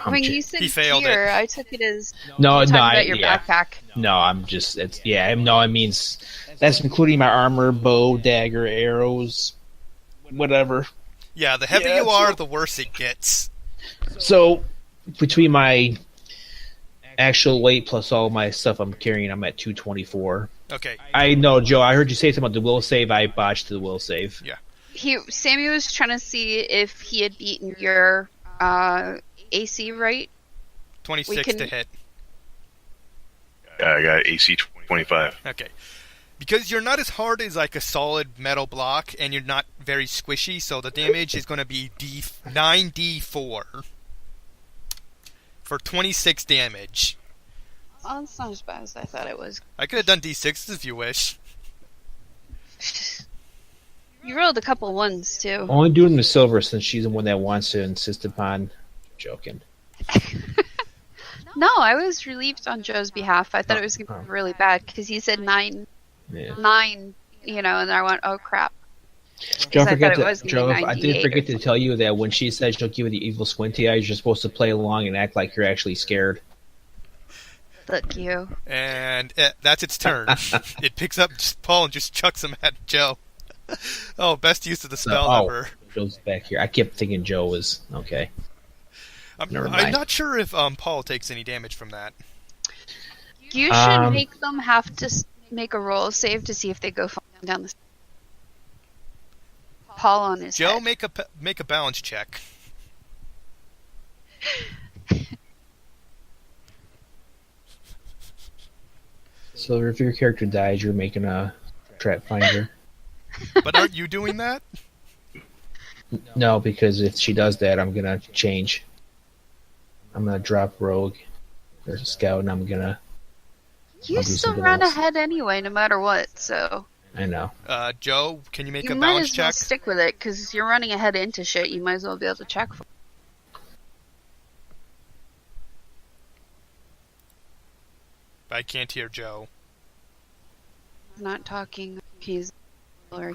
when you said He failed gear, I took it as No, you no, talking about your yeah. backpack. No, I'm just no, it means that's including my armor, bow, dagger, arrows, whatever. Yeah, the heavier you are, the worse it gets. So between my actual weight plus all my stuff I'm carrying, I'm at 224. Okay. I know, Joe. I heard you say something about the will save. I botched the will save. Yeah. Sammy was trying to see if he had beaten your AC right. 26 to hit. I got AC 25. Okay. Because you're not as hard as like a solid metal block, and you're not very squishy, so the damage is going to be 9d4 for 26 damage. Oh, that's not as bad as I thought it was. I could have done d6s if you wish. You rolled a couple ones too. Only doing the silver since she's the one that wants to insist upon. Joking. No, I was relieved on Joe's behalf. I thought it was going to be really bad because he said 9, Yeah. and I went, oh crap. Don't I forget thought it was to, gonna be Joe. I 98 did forget to tell you that when she says she'll give you the evil squinty eyes, you're supposed to play along and act like you're actually scared. Look, you. And that's its turn. It picks up Paul and just chucks him at Joe. Oh, best use of the spell ever. Joe's back here. I kept thinking Joe was okay. Never mind. I'm not sure if Paul takes any damage from that. You should make them have to make a roll save to see if they go falling down the stairs. Paul on his Joe, head. make a balance check. So if your character dies, you're making a trap finder. But aren't you doing that? No, because if she does that, I'm gonna change. I'm gonna drop rogue. There's a scout, and I'm gonna. You I'll do still something run else. ahead anyway, no matter what. So I know. Joe, can you make you a might balance as well check? stick with it because you're running ahead into shit. You might as well be able to check for. I can't hear Joe. Not talking. He's. Or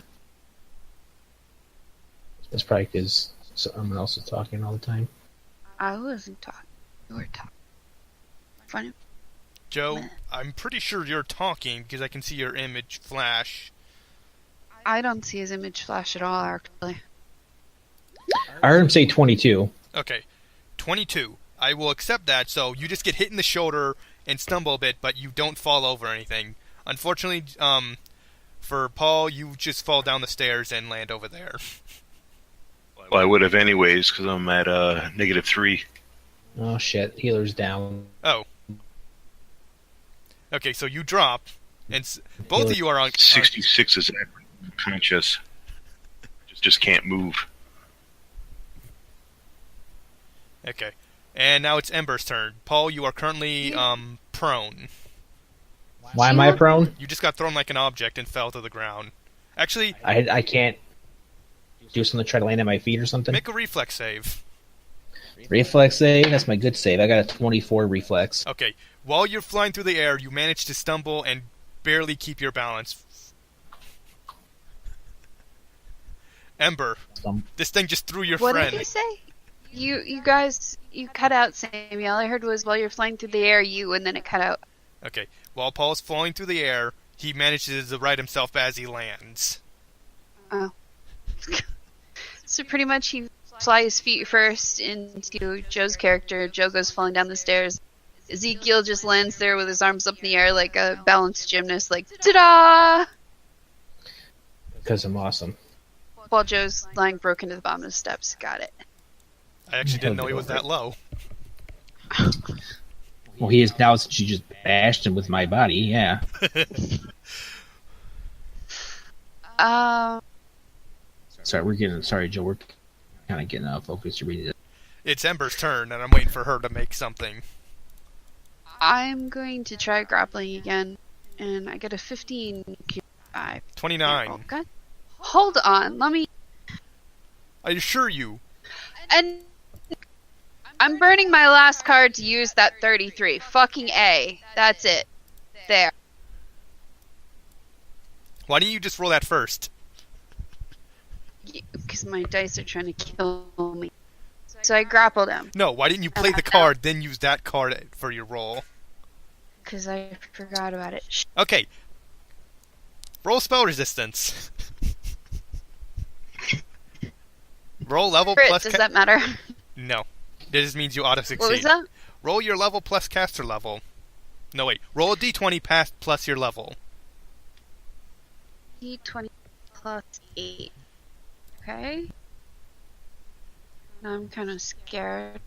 That's probably because someone else is talking all the time. I wasn't talking. You were talking. Funny. Joe, I'm pretty sure you're talking because I can see your image flash. I don't see his image flash at all, actually. I heard him say 22. Okay, 22. I will accept that, so you just get hit in the shoulder and stumble a bit, but you don't fall over or anything. Unfortunately, for Paul, you just fall down the stairs and land over there. Well, I would have anyways, because I'm at -3. Oh shit, healer's down. Oh. Okay, so you drop, and both of you are on... 66 is conscious. Just can't move. Okay. And now it's Ember's turn. Paul, you are currently prone. Why am I prone? You just got thrown like an object and fell to the ground. Actually, I can't do something to try to land on my feet or something. make a reflex save. Reflex save? That's my good save. I got a 24 reflex. Okay. While you're flying through the air, you manage to stumble and barely keep your balance. Ember, this thing just threw your What friend. did he say? You guys, you cut out, Sammy. All I heard was while you're flying through the air, and then it cut out. Okay. While Paul's flying through the air, he manages to right himself as he lands. Oh. So pretty much he flies his feet first into Joe's character. Joe goes falling down the stairs. Ezekiel just lands there with his arms up in the air like a balanced gymnast, like, ta-da! Because I'm awesome. While Joe's lying broken to the bottom of the steps. Got it. I actually didn't know he was that low. Well, he is now since you just bashed him with my body, yeah. Sorry, Joe, we're kind of getting out of focus. You're reading it. It's Ember's turn, and I'm waiting for her to make something. I'm going to try grappling again, and I get a 15. 29. Okay. Hold on, let me... I assure you. And I'm burning my last card to use that 33. Fucking A. That's it. There. Why don't you just roll that first? Because my dice are trying to kill me. So I grappled him. No, why didn't you play the card, then use that card for your roll? Because I forgot about it. Okay. Roll spell resistance. Roll level Crit, plus... does that matter? No. It just means you auto-succeed. What was that? Roll your level plus caster level. No, wait. Roll a d20 plus your level. D20 plus 8. Okay. Now I'm kind of scared.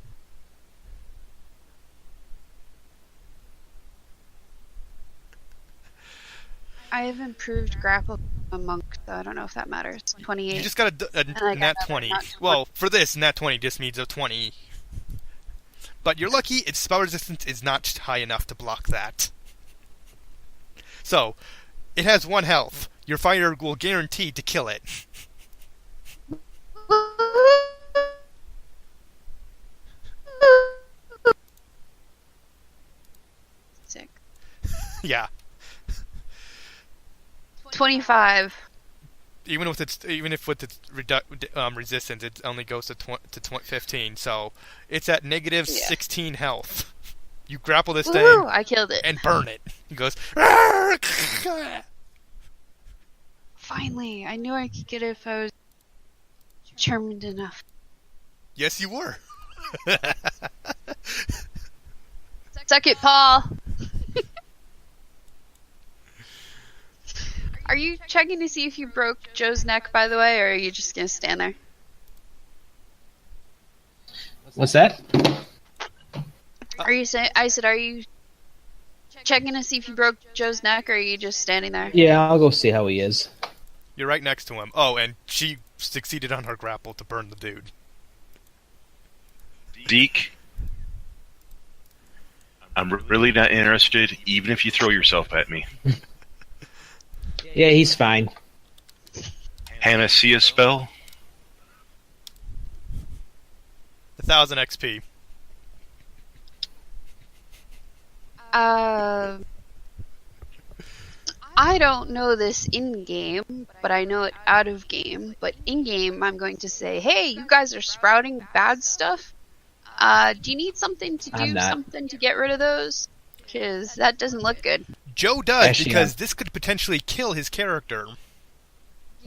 I have improved grapple a monk, so I don't know if that matters. 28. You just got a nat 20. Well, for this, nat 20 just means a 20. But you're lucky its spell resistance is not high enough to block that. So, it has 1 health. Your fire will guarantee to kill it. Sick. Yeah. 25. Even if with its resistance, it only goes to 15. So it's at negative 16 health. You grapple this thing. I killed it. And burn it. He goes. Finally, I knew I could get it if I was determined enough. Yes, you were. Suck it, Paul. Are you checking to see if you broke Joe's neck, by the way, or are you just gonna stand there? What's that? Are you saying? I said, are you checking to see if you broke Joe's neck, or are you just standing there? Yeah, I'll go see how he is. You're right next to him. Oh, and she succeeded on her grapple to burn the dude. Deke, I'm really not interested, even if you throw yourself at me. Yeah, he's fine. Hannah, see a spell? 1,000 XP. I don't know this in-game, but I know it out of game. But in-game, I'm going to say, hey, you guys are sprouting bad stuff. Do you need something to do something to get rid of those? Because that doesn't look good. Joe does, because this could potentially kill his character.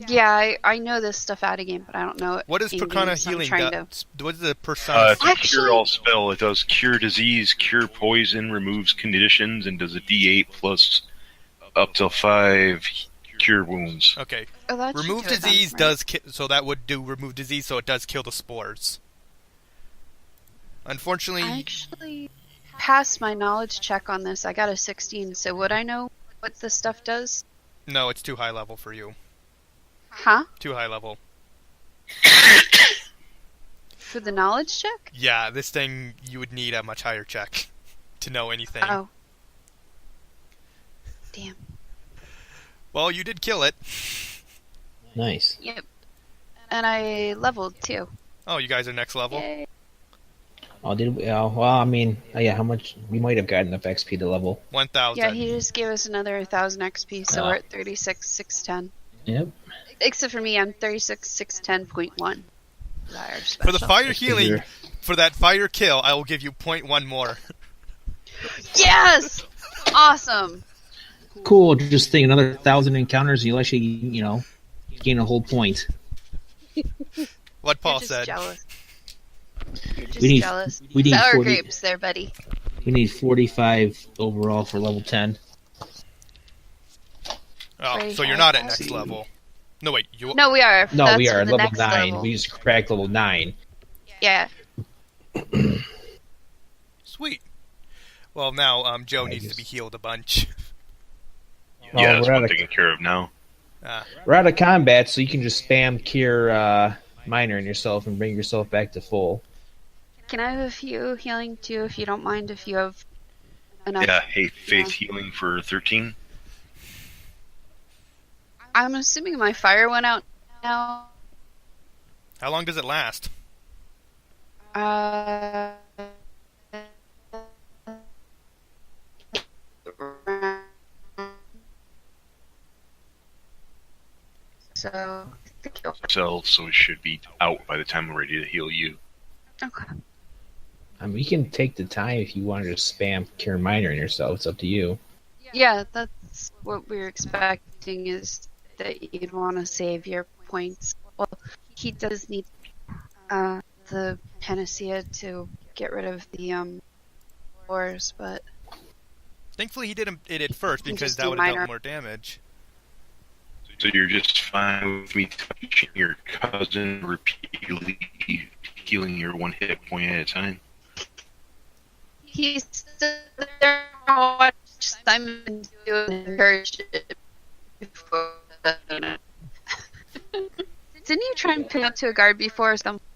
Yeah, I know this stuff out of game, but I don't know it. What does Persona Healing do? What is the Persona? It's a cure-all spell. It does cure disease, cure poison, removes conditions, and does a D8 plus up to 5 cure wounds. Okay. Oh, remove disease does so that would do remove disease, so it does kill the spores. Unfortunately, I actually passed my knowledge check on this. I got a 16, so would I know what this stuff does? No, it's too high level for you. Huh? Too high level. For the knowledge check? Yeah, this thing, you would need a much higher check to know anything. Oh. Damn. Well, you did kill it. Nice. Yep. And I leveled, too. Oh, you guys are next level? Yay. Oh, did we? Well, I mean, yeah, how much? We might have gotten enough XP to level. 1,000. Yeah, he just gave us another 1,000 XP, so we're at 36,610. Yep. Except for me, I'm 36,610.1. For the fire healing, for that fire kill, I will give you 0.1 more. Yes! Awesome! Cool, just think another 1,000 encounters, you'll actually, gain a whole point. What Paul You're said. Jealous. You're just jealous. We need Sour 40, grapes there, buddy. We need 45 overall for level 10. Oh, so you're not at next level. No, wait. No, we are. No, we are at level 9. Level. We just cracked level 9. Yeah. Sweet. Well, now Joe needs to be healed a bunch. Yeah, that's what I'm taking care of now. We're out of combat, so you can just spam Cure Minor in yourself and bring yourself back to full. Can I have a few healing, too, if you don't mind, if you have enough? Yeah, faith healing for 13. I'm assuming my fire went out now. How long does it last? So, So it should be out by the time I'm ready to heal you. okay. I mean, you can take the time if you want to just spam Cure Minor on yourself. It's up to you. Yeah, that's what we're expecting, is that you'd want to save your points. Well, he does need the panacea to get rid of the floors, but Thankfully, he did it at first, You can because just that do would have minor. dealt more damage. So you're just fine with me touching your cousin, repeatedly healing your one hit point at a time? he's still there to watch Simon do and encourage it before. Didn't you try and pin up to a guard before or something?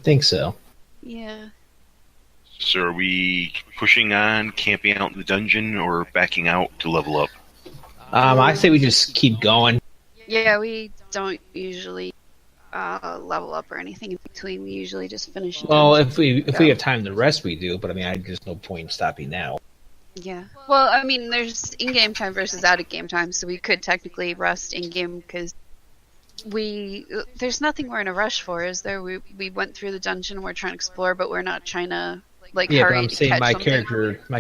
Think so. Yeah. So are we pushing on, camping out in the dungeon, or backing out to level up? I say we just keep going. Yeah, we don't usually level up or anything in between. We usually just finish. Well, dungeons. if we have time to rest, we do. But I mean, there's no point in stopping now. Yeah. Well, I mean, there's in-game time versus out-of-game time, so we could technically rest in-game because there's nothing we're in a rush for, is there? We went through the dungeon, we're trying to explore, but we're not trying to Yeah, but hurry I'm to saying catch my something.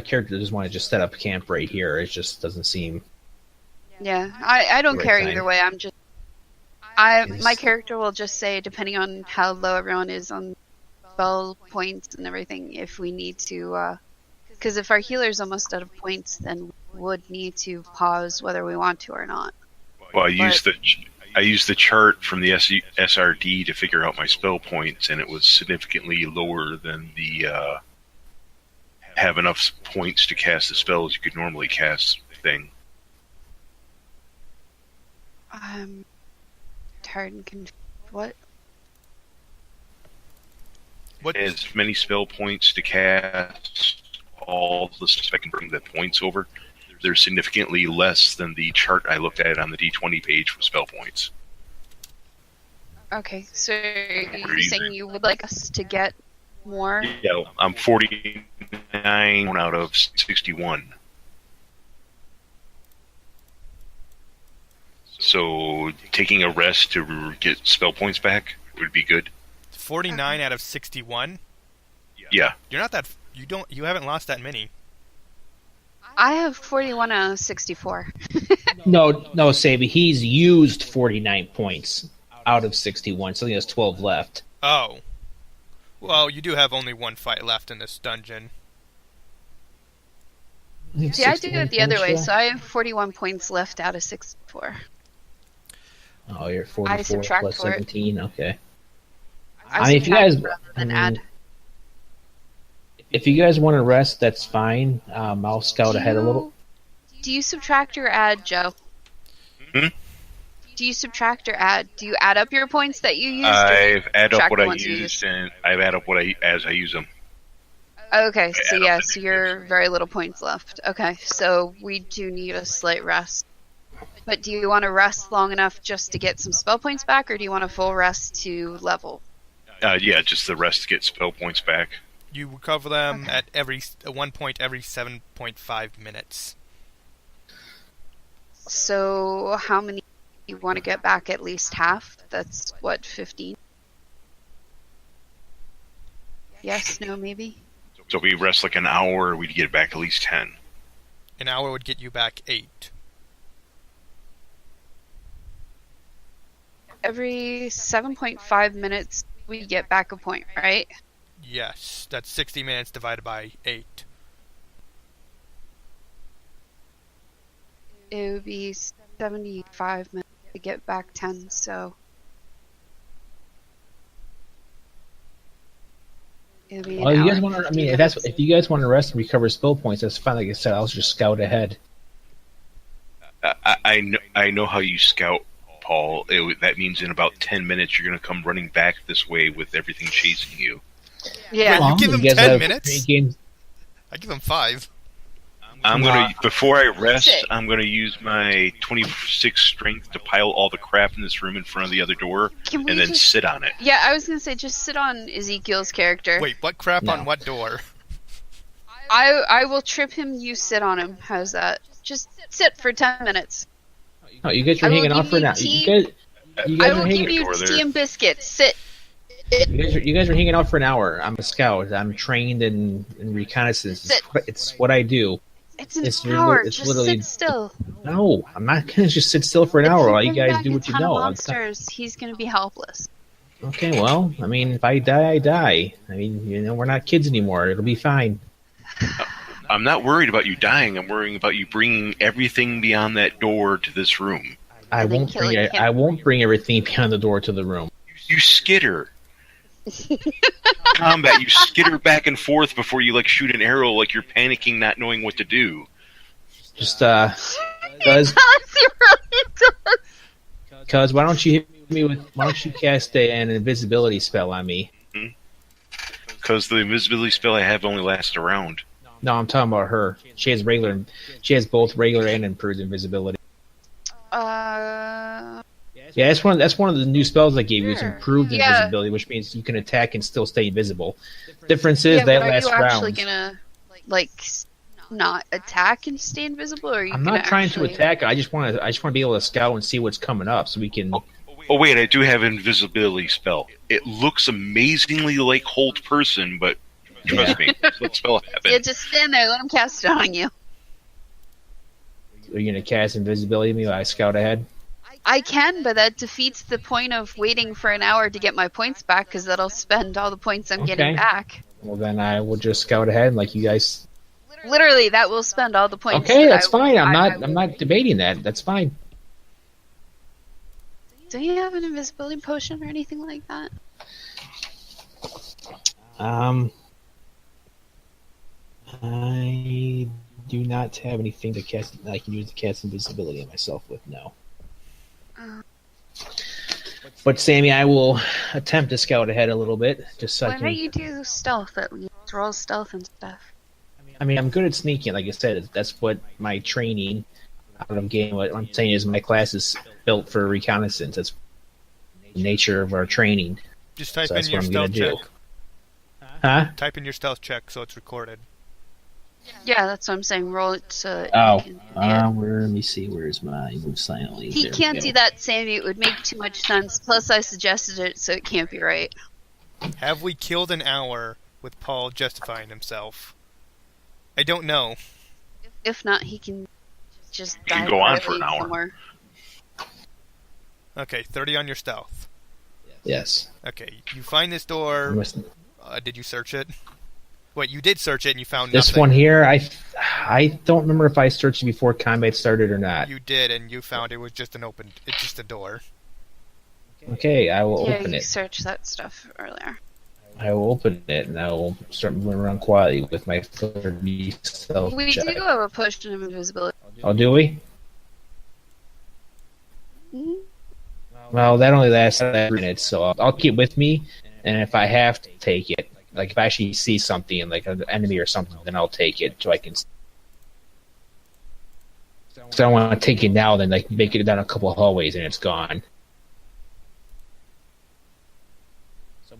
character doesn't want to just set up camp right here. It just doesn't seem. Yeah, I don't Right care time. either way. My character will just say, depending on how low everyone is on spell points and everything, if we need to, because if our healer's almost out of points, then we would need to pause whether we want to or not. Well, I used the chart from the SRD to figure out my spell points, and it was significantly lower than the have enough points to cast the spells you could normally cast thing. I'm tired and confused. What? What? As many spell points to cast all the stuff I can bring the points over. They're significantly less than the chart I looked at on the D20 page for spell points. Okay, so you're saying you would like us to get more? Yeah, I'm 49 out of 61. So taking a rest to get spell points back would be good. 49 out of 61? Yeah. You're not that... You haven't lost that many. I have 41 out of 64. No, Sabi. He's used 49 points out of 61, so he has 12 left. Oh. Well, you do have only one fight left in this dungeon. See, I do it the other way, so I have 41 points left out of 64. Oh, you're I 44 subtract plus for it. 17. Okay. I mean, if you subtract guys- rather than add. If you guys want to rest, that's fine. I'll scout ahead a little. Do you subtract or add, Joe? Hmm? Do you subtract or add? Do you add up your points that you used? I've added up subtract what the I ones you used, and I've added up what as I use them. Okay, so add up yeah, the so you're very little points left. Okay, so we do need a slight rest. But do you want to rest long enough just to get some spell points back, or do you want a full rest to level? Yeah, just the rest to get spell points back. You recover them at one point every 7.5 minutes. So how many do you want to get back? At least half? That's what, 15? Yes, no, maybe? So if we rest like an hour, we'd get back at least 10. An hour would get you back 8. Every 7.5 minutes we get back a point, right? Yes, that's 60 minutes divided by 8. It would be 75 minutes to get back 10, so it would be Well, an you guys hour want to? I and mean, 15 if you guys want to rest and recover spell points, that's fine. Like I said, I'll just scout ahead. I know how you scout, Paul. That means in about 10 minutes you're going to come running back this way with everything chasing you. Yeah. Wait, you give him guys 10 have minutes? 3 games. I give him 5. Before I rest, Six. I'm going to use my 26 strength to pile all the crap in this room in front of the other door, Can we and then just- sit on it. Yeah, I was gonna say just sit on Ezekiel's character. Wait, what crap No. on what door? I will trip him, you sit on him. How's that? Just sit for 10 minutes. No, you guys are I will hanging out give for you now. tea. You I guys are will give hanging. you tea and biscuits. Sit. You guys are hanging out for an hour. I'm a scout. I'm trained in reconnaissance. It's what I do. It's an hour. It's Just literally. sit still. No, I'm not gonna just sit still for an hour while you guys do what you know. Monsters, he's gonna be helpless. Okay, well, I mean, if I die, I die. I mean, we're not kids anymore. It'll be fine. I'm not worried about you dying. I'm worrying about you bringing everything beyond that door to this room. I won't bring everything beyond the door to the room. You skitter. Combat, you skitter back and forth before you shoot an arrow like you're panicking, not knowing what to do. Just cuz why don't you hit me with why don't you cast an invisibility spell on me? Because the invisibility spell I have only lasts a round. No, I'm talking about her. She has both regular and improved invisibility. Yeah, that's one of the new spells I gave you. It's improved invisibility, which means you can attack and still stay invisible. Difference is that lasts rounds. Are you actually gonna not attack and stay invisible, or are you? I'm not trying to attack. I just want to be able to scout and see what's coming up, so we can. Oh wait, I do have an invisibility spell. It looks amazingly like hold person, but trust me, that's what spell happened. Yeah, just stand there. Let him cast it on you. Are you gonna cast invisibility on me while I scout ahead? I can, but that defeats the point of waiting for an hour to get my points back, because that'll spend all the points I'm getting back. Well, then I will just scout ahead, like you guys. Literally, that will spend all the points. Okay, that's fine. I'm not debating that. That's fine. Do you have an invisibility potion or anything like that? I do not have anything to cast. I can use to cast invisibility on myself with. No. But Sammy, I will attempt to scout ahead a little bit, just so I can. Why don't you do stealth at least? Roll stealth and stuff. I mean, I'm good at sneaking. Like I said, that's what my training out of game. What I'm saying is, my class is built for reconnaissance. That's the nature of our training. Just type in your stealth check. Huh? Type in your stealth check so it's recorded. Yeah, that's what I'm saying. Roll it so. Let me see. Where's my move silently? He can't do that, Sammy. It would make too much sense. Plus, I suggested it, so it can't be right. Have we killed an hour with Paul justifying himself? I don't know. If not, he can just die. He can go on for an hour. Somewhere. Okay, 30 on your stealth. Yes. Okay, you find this door. Did you search it? Wait, you did search it and you found this nothing. One here. I don't remember if I searched it before combat started or not. You did, and you found it was just it's just a door. Okay, I will open it. Yeah, you searched that stuff earlier. I will open it and I will start moving around quietly with my 30 stealth We check. do have a potion of invisibility. Oh, do we? Mm-hmm. Well, that only lasts 3 minutes, so I'll keep it with me, and if I have to take it, like if I actually see something, like an enemy or something, then I'll take it so I can. So I don't want to take it now, then make it down a couple of hallways and it's gone.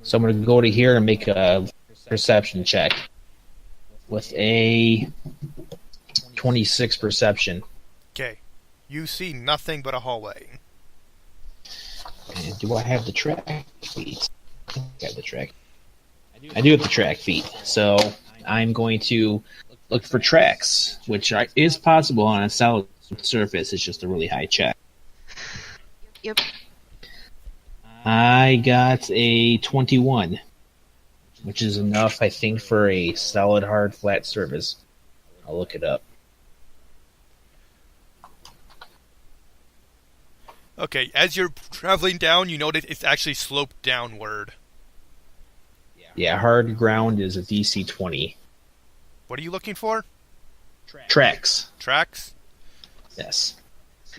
So I'm going to go to here and make a perception check with a 26 perception. Okay, you see nothing but a hallway. And do I have the track feet? I have the track. I do have the track feet, so I'm going to look for tracks, which is possible on a solid surface. It's just a really high check. Yep. I got a 21, which is enough, I think, for a solid, hard, flat surface. I'll look it up. Okay, as you're traveling down, you notice it's actually sloped downward. Yeah, hard ground is a DC 20. What are you looking for? Tracks. Tracks? Yes.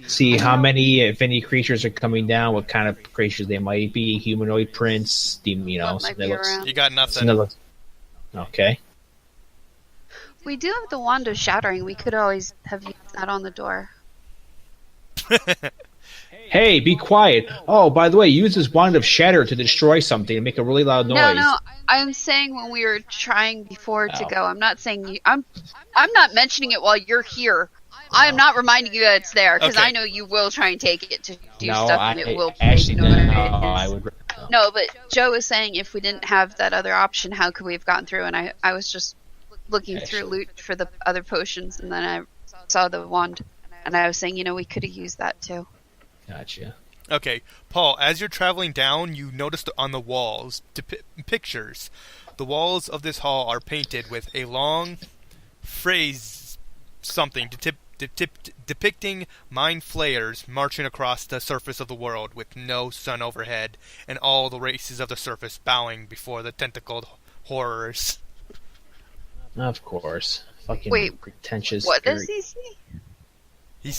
See how many, if any, creatures are coming down, what kind of creatures they might be, humanoid prints, You got nothing. Okay. We do have the Wand of Shattering. We could always have used that on the door. Hey, be quiet. Oh, by the way, use this Wand of Shatter to destroy something and make a really loud noise. No, I'm saying when we were trying before to go. I'm not saying you. I'm not mentioning it while you're here. I am not reminding you that it's there, because Okay. I know you will try and take it to do No, stuff, and it will actually, break. no, You know what I it is. would. No, but Joe was saying if we didn't have that other option, how could we have gotten through? And I was just looking through loot for the other potions, and then I saw the wand, and I was saying, we could have used that too. Gotcha. Okay, Paul, as you're traveling down, you notice on the walls pictures. The walls of this hall are painted with a long phrase, something, depicting mind flayers marching across the surface of the world with no sun overhead, and all the races of the surface bowing before the tentacled horrors. Of course. Fucking Wait, pretentious. What does he see?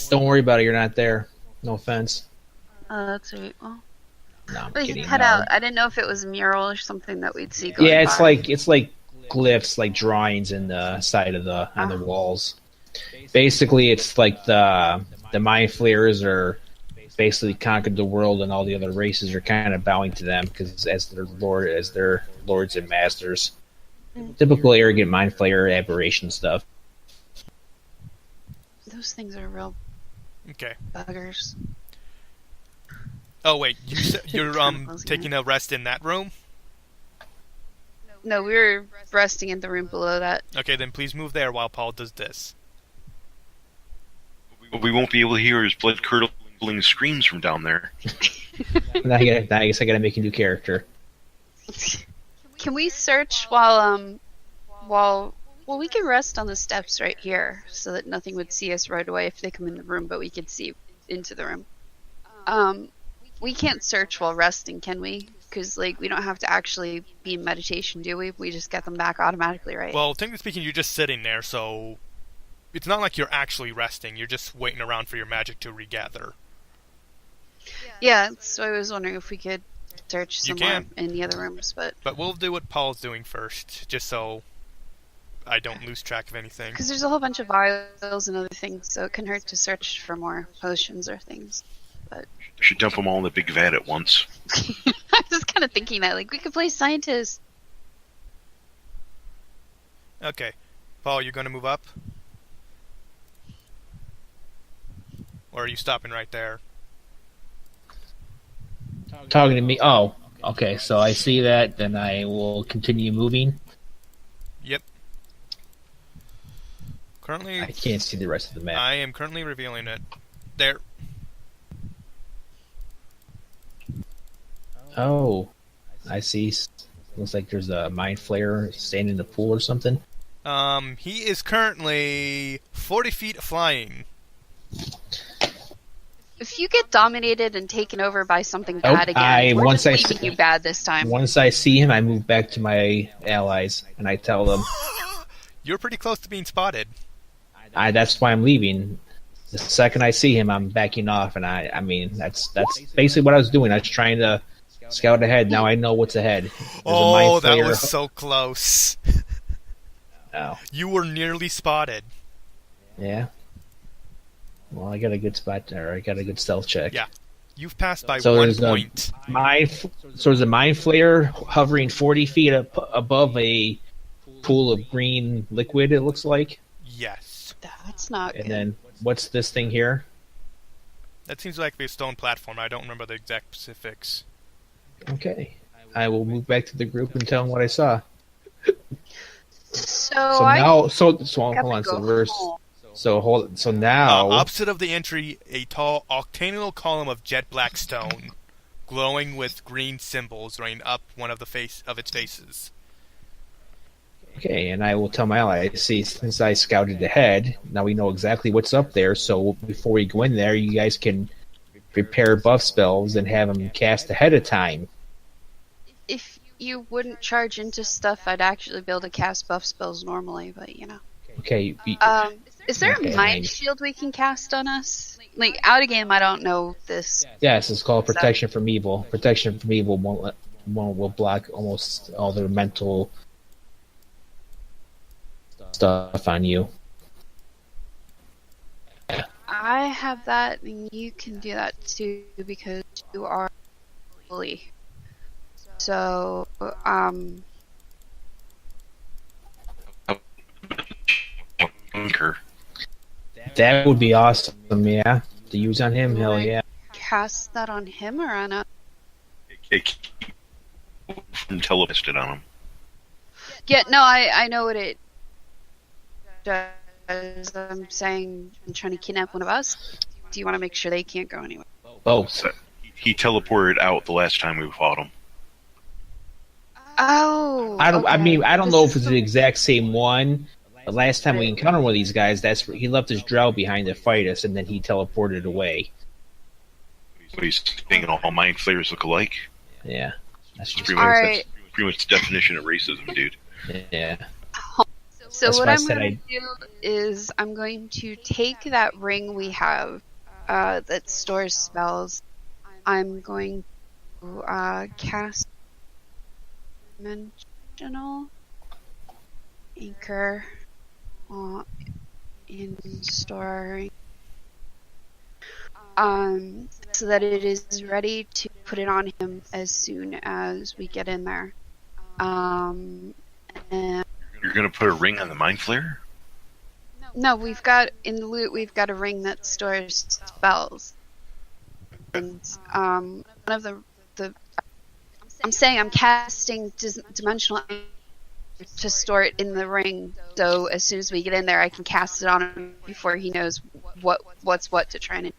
Don't worry about it. You're not there. No offense. Oh, that's right. Well, No, I'm but kidding. he cut no. out. I didn't know if it was a mural or something that we'd see going Yeah, it's by. like glyphs, like drawings in the side of on the walls. Basically, it's like the mind flayers are basically conquered the world, and all the other races are kind of bowing to them because as their lords and masters. Typical arrogant mind flayer aberration stuff. Those things are real Okay. buggers. Oh wait, you're taking a rest in that room? No, we were resting in the room below that. Okay, then please move there while Paul does this. We won't be able to hear his blood-curdling screams from down there. Now I guess I gotta make a new character. Can we search while we can rest on the steps right here so that nothing would see us right away if they come in the room, but we could see into the room. We can't search while resting, can we? Because we don't have to actually be in meditation, do we? We just get them back automatically, right? Well, technically speaking, you're just sitting there, so it's not like you're actually resting. You're just waiting around for your magic to regather. Yeah, so I was wondering if we could search You somewhere can. in the other rooms, but But we'll do what Paul's doing first, just so I don't lose track of anything. because there's a whole bunch of vials and other things, so it can hurt to search for more potions or things. Should dump them all in the big vat at once. I was kind of thinking that, we could play scientist. Okay. Paul, you going to move up? Or are you stopping right there? Talking to me. Oh, okay. So I see that. Then I will continue moving. Yep. Currently, I can't see the rest of the map. I am currently revealing it. There. Oh, I see. Looks like there's a mind flayer standing in the pool or something. He is currently 40 feet flying. If you get dominated and taken over by something bad again, we're once just leaving you bad this time. Once I see him, I move back to my allies and I tell them, You're pretty close to being spotted. that's why I'm leaving. The second I see him, I'm backing off, and I mean that's basically what I was doing. I was trying to scout ahead. Now I know what's ahead. There's a mind Oh, that flayer. was so close. Oh, You were nearly spotted. yeah. Well, I got a good spot there. I got a good stealth check. Yeah. You've passed by So one there's point. So there's a mind flayer hovering 40 feet above a pool of green liquid. It looks like. Yes. That's not And good. then what's this thing here? That seems like a stone platform. I don't remember the exact specifics. Okay, I will move back to the group and tell them what I saw. So So I now, so have hold to on. go So we're home. so now. Opposite of the entry, a tall octagonal column of jet black stone, glowing with green symbols running up one of its faces. Okay, and I will tell my ally. See, since I scouted ahead, now we know exactly what's up there. So before we go in there, you guys can prepare buff spells and have them cast ahead of time. If you wouldn't charge into stuff, I'd actually be able to cast buff spells normally, but Okay. Is there Okay, a mind nice. shield we can cast on us? Out of game, I don't know this. Yes, it's called protection from evil. Protection from evil will block almost all their mental stuff on you. I have that, and you can do that too because you are bully. So, Bunker. That would be awesome, yeah. To use on him, hell yeah. Cast that on him or on us? It from televised on him. Yeah, no, I know what it does. I'm saying I'm trying to kidnap one of us. Do you want to make sure they can't go anywhere? Both. He teleported out the last time we fought him. Oh. I don't This know is if it's the exact same one. The last time we encountered one of these guys, he left his drow behind to fight us, and then he teleported away. He's saying all mind flayers look alike. Yeah, that's just That's pretty much the definition of racism, dude. Yeah. So That's what why I I'm said going to do is I'm going to take that ring we have that stores spells. I'm going to cast Dimensional Anchor in storing, so that it is ready to put it on him as soon as we get in there. And You're gonna put a ring on the mind flayer? no, we've got in the loot. We've got a ring that stores spells, and one of the I'm saying I'm casting dimensional Anchor to store it in the ring, so as soon as we get in there, I can cast it on him before he knows what's what to try and.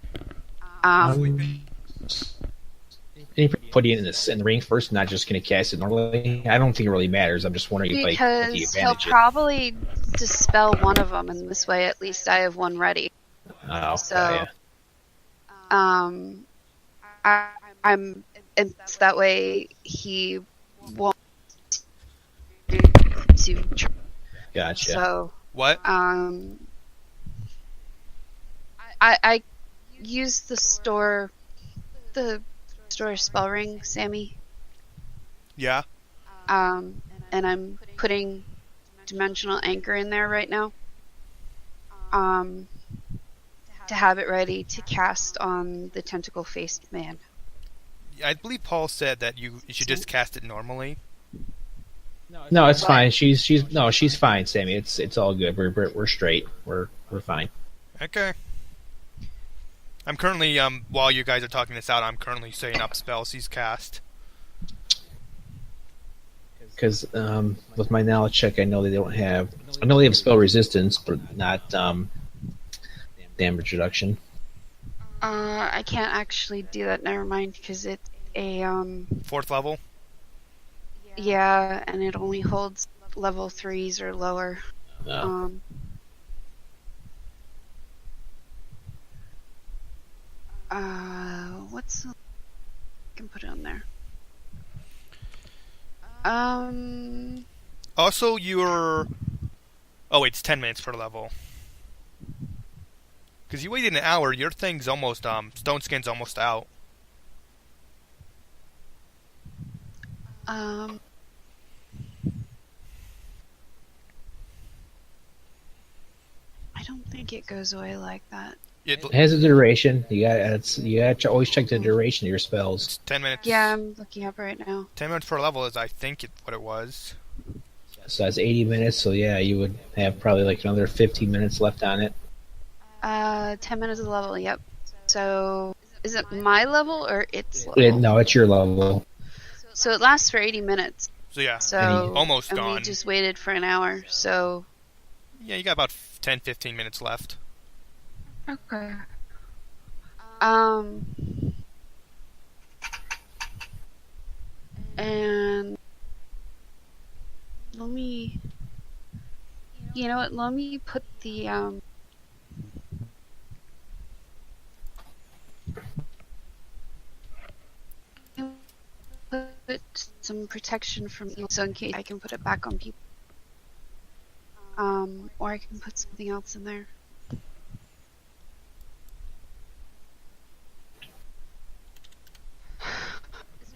Put it in the ring first, not just going to cast it normally. I don't think it really matters. I'm just wondering if I get the Because he'll advantage. probably dispel one of them, and this way at least I have one ready. Oh, So, yeah. I'm and so that way he won't to try. Gotcha. So, What? I use the store spell ring, Sammy. Yeah. And I'm putting dimensional anchor in there right now. To have it ready to cast on the tentacle faced man. I believe Paul said that you should just cast it normally. No, it's fine. She's fine, Sammy. It's all good. We're straight. We're fine. Okay. I'm currently while you guys are talking this out, I'm currently setting up spells he's cast. Because with my knowledge check, I know they have spell resistance, but not damage reduction. I can't actually do that. Never mind, because it's a 4th level. yeah, and it only holds level 3s or lower. No. What's I can put it on there. Also, it's 10 minutes per level. Because you waited an hour, your thing's almost stone skin's almost out. I don't think it goes away like that. It has a duration. You got to always check the duration of your spells. It's 10 minutes. Yeah, I'm looking up right now. 10 minutes per level is, I think, what it was. So that's 80 minutes. So yeah, you would have probably like another 15 minutes left on it. 10 minutes of the level. Yep. So is it my level or its level? No, it's your level. So it lasts for 80 minutes. So yeah, So almost and gone. we just waited for an hour. So Yeah, you got about 10-15 minutes left. okay. And let me. You know what? Let me put the put some protection from evil, so in case I can put it back on people. Or I can put something else in there.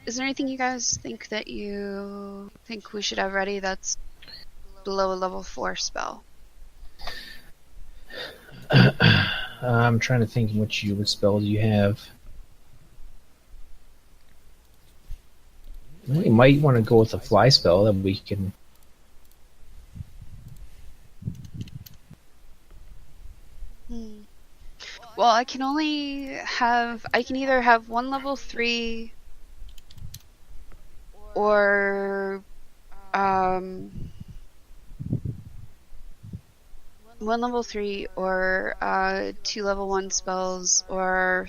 Is there anything you guys think that you think we should have ready that's below a level 4 spell? I'm trying to think what spells you have. You might want to go with a fly spell that we can. Hmm. Well, I can either have one level 3 or one level 3 or 2 level 1 spells or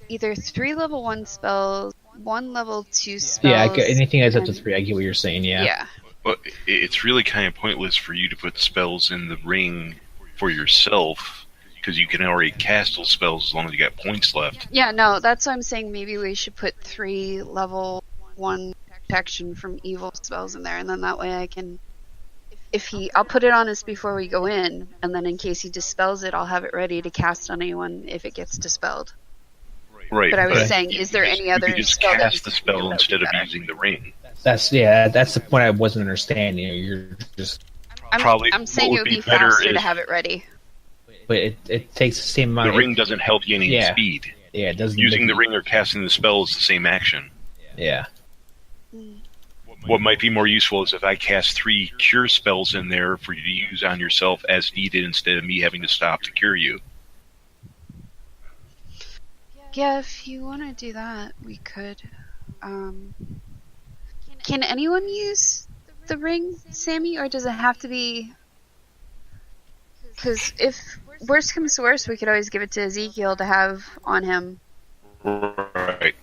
either 3 level 1 spells, 1 level 2 spells. Yeah, anything that's up to 3. I get what you're saying. Yeah. Well, it's really kind of pointless for you to put spells in the ring for yourself, because you can already cast those spells as long as you got points left. Yeah, no, that's why I'm saying maybe we should put 3 level 1 protection from evil spells in there, and then that way I can... I'll put it on us before we go in, and then in case he dispels it, I'll have it ready to cast on anyone if it gets dispelled. Right. But I was saying, is there any other you could just spell that cast you the can spell do instead of better? using the ring. That's the point I wasn't understanding. You're just... I'm saying it would be faster to have it ready. But it takes the same amount. The ring doesn't help you any speed. Yeah, it doesn't. Using the ring or casting the spell is the same action. Yeah. What might be more useful is if I cast 3 cure spells in there for you to use on yourself as needed instead of me having to stop to cure you. Yeah, if you want to do that, we could. Can anyone use the ring, Sammy, or does it have to be... Because if worst comes to worst, we could always give it to Ezekiel to have on him. Right.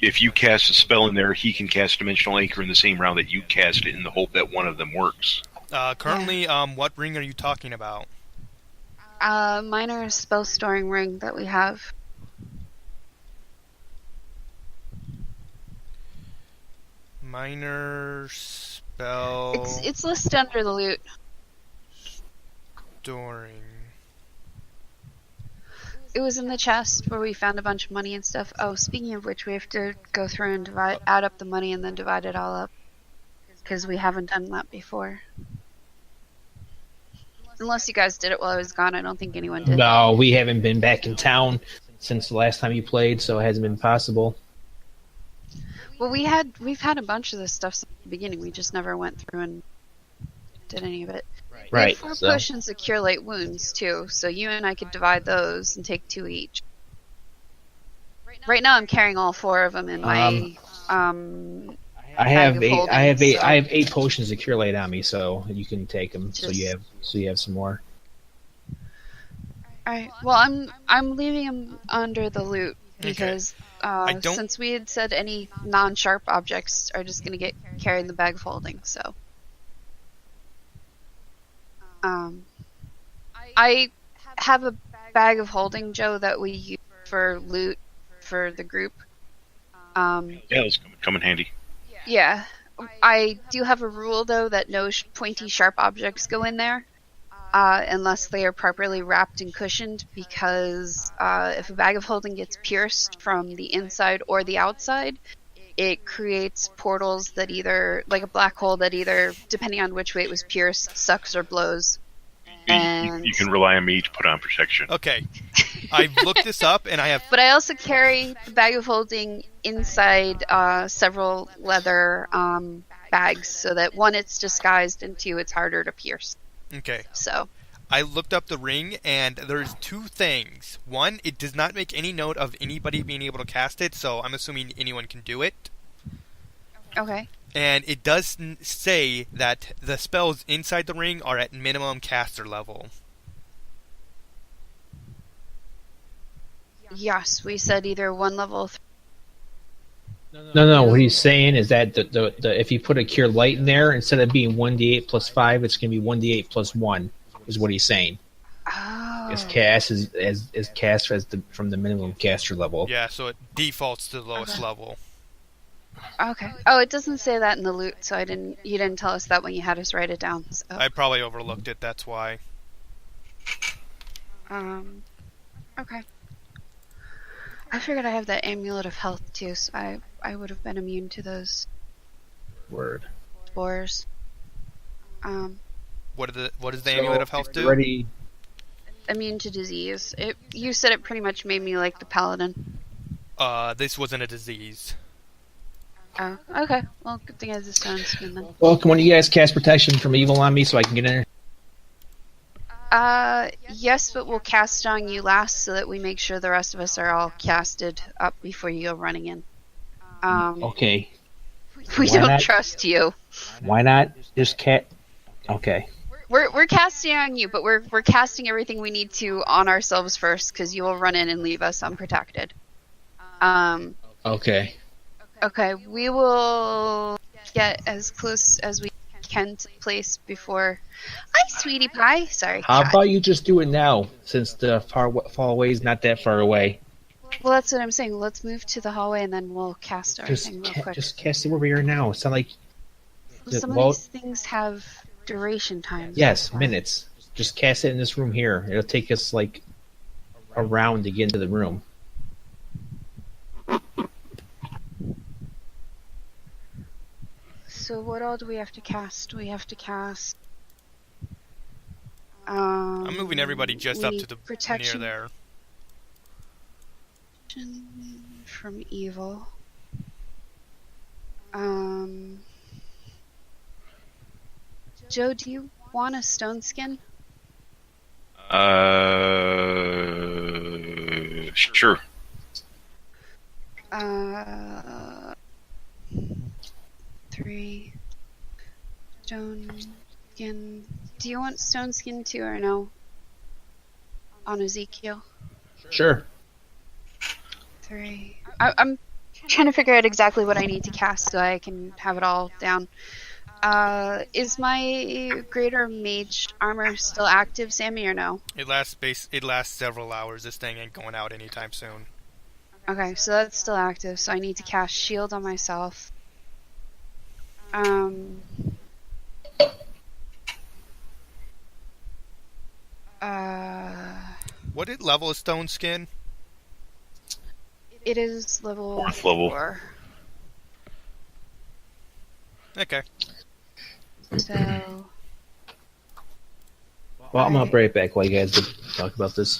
If you cast a spell in there, he can cast Dimensional Anchor in the same round that you cast it in the hope that one of them works. Currently, what ring are you talking about? Minor spell storing ring that we have. Minor spell... It's listed under the loot. Storing... It was in the chest where we found a bunch of money and stuff. Oh, speaking of which, we have to go through and add up the money and then divide it all up. Because we haven't done that before. Unless you guys did it while I was gone, I don't think anyone did. No, we haven't been back in town since the last time you played, so it hasn't been possible. Well, we've had a bunch of this stuff since the beginning. We just never went through and did any of it. We Right. have 4 potions of Cure Light Wounds, too, so you and I could divide those and take 2 each. Right now I'm carrying all 4 of them in my I have bag of holding, I so- have 8 potions of cure light on me, so you can take them. So you have some more. Alright, well I'm leaving them under the loot because since we had said any non-sharp objects are just gonna get carried in the bag of holding, so I have a bag of holding, Joe, that we use for loot for the group. Yeah, that's come in handy. Yeah. I do have a rule, though, that no pointy, sharp objects go in there unless they are properly wrapped and cushioned, because if a bag of holding gets pierced from the inside or the outside, it creates portals that either, like a black hole that either, depending on which way it was pierced, sucks or blows. And... You can rely on me to put on protection. Okay. I've looked this up, and I have... But I also carry the bag of holding inside several leather bags, so that 1, it's disguised, and 2, it's harder to pierce. Okay. So... I looked up the ring, and there's 2 things. 1, it does not make any note of anybody being able to cast it, so I'm assuming anyone can do it. Okay. And it does say that the spells inside the ring are at minimum caster level. Yes, we said either 1 level... No. What he's saying is that the if you put a cure light in there, instead of being 1d8 plus 5, it's going to be 1d8 plus 1. Is what he's saying. Oh. Is cast from the minimum caster level. Yeah, so it defaults to the lowest level. Okay. Oh, it doesn't say that in the loot, so you didn't tell us that when you had us write it down. So. I probably overlooked it, that's why. Okay. I figured I have that amulet of health too, so I would have been immune to those spores. What does the amulet of health do? Ready. Immune to disease. You said it pretty much made me like the paladin. This wasn't a disease. Oh, okay. Well, good thing I have the stone skin then. Well, can one of you guys cast protection from evil on me so I can get in there? Yes, but we'll cast on you last so that we make sure the rest of us are all casted up before you go running in. Okay. We Why don't not? trust you. Why not just Okay. We're casting on you, but we're casting everything we need to on ourselves first, because you will run in and leave us unprotected. Okay. Okay, we will get as close as we can to the place before. Hi, sweetie pie. Sorry. How cat. about you just do it now, since the far away is not that far away? Well, that's what I'm saying. Let's move to the hallway and then we'll cast Just everything real quick. just cast it over here now. It's not like Some of well, these things have duration times. yes, minutes. Just cast it in this room here. It'll take us like a round to get into the room. So what all do we have to cast? We have to cast. I'm moving everybody just we up need to the protection near there. from evil. Joe, do you want a stone skin? Sure. 3 stone skin. Do you want stone skin too, or no? On Ezekiel. Sure. 3. I'm trying to figure out exactly what I need to cast so I can have it all down. Is my greater mage armor still active, Sammy, or no? It lasts several hours. This thing ain't going out anytime soon. Okay, so that's still active, so I need to cast shield on myself. What level is Stone Skin? It is level 4th level. 4. Okay. So Well, I'm gonna bring it back while you guys talk about this.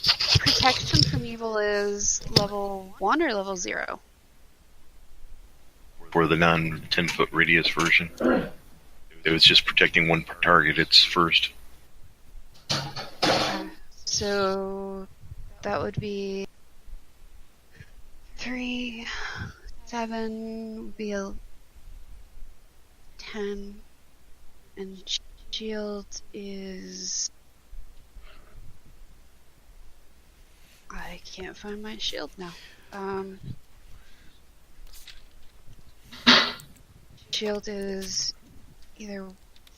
protection from evil is level 1 or level 0? For the non-10-foot radius version, it was just protecting one target. It's first. So that would be 3, 7 would be 10, and shield is. I can't find my shield now. Shield is either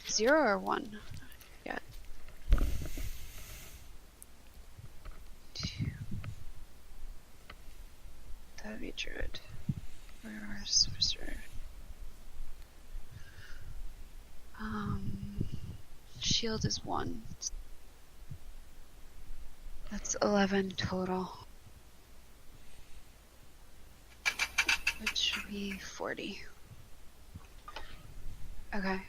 0 or 1. Yeah. 2. That would be druid. Where is sorcerer? Shield is 1. That's 11 total. Which would be 40. Okay.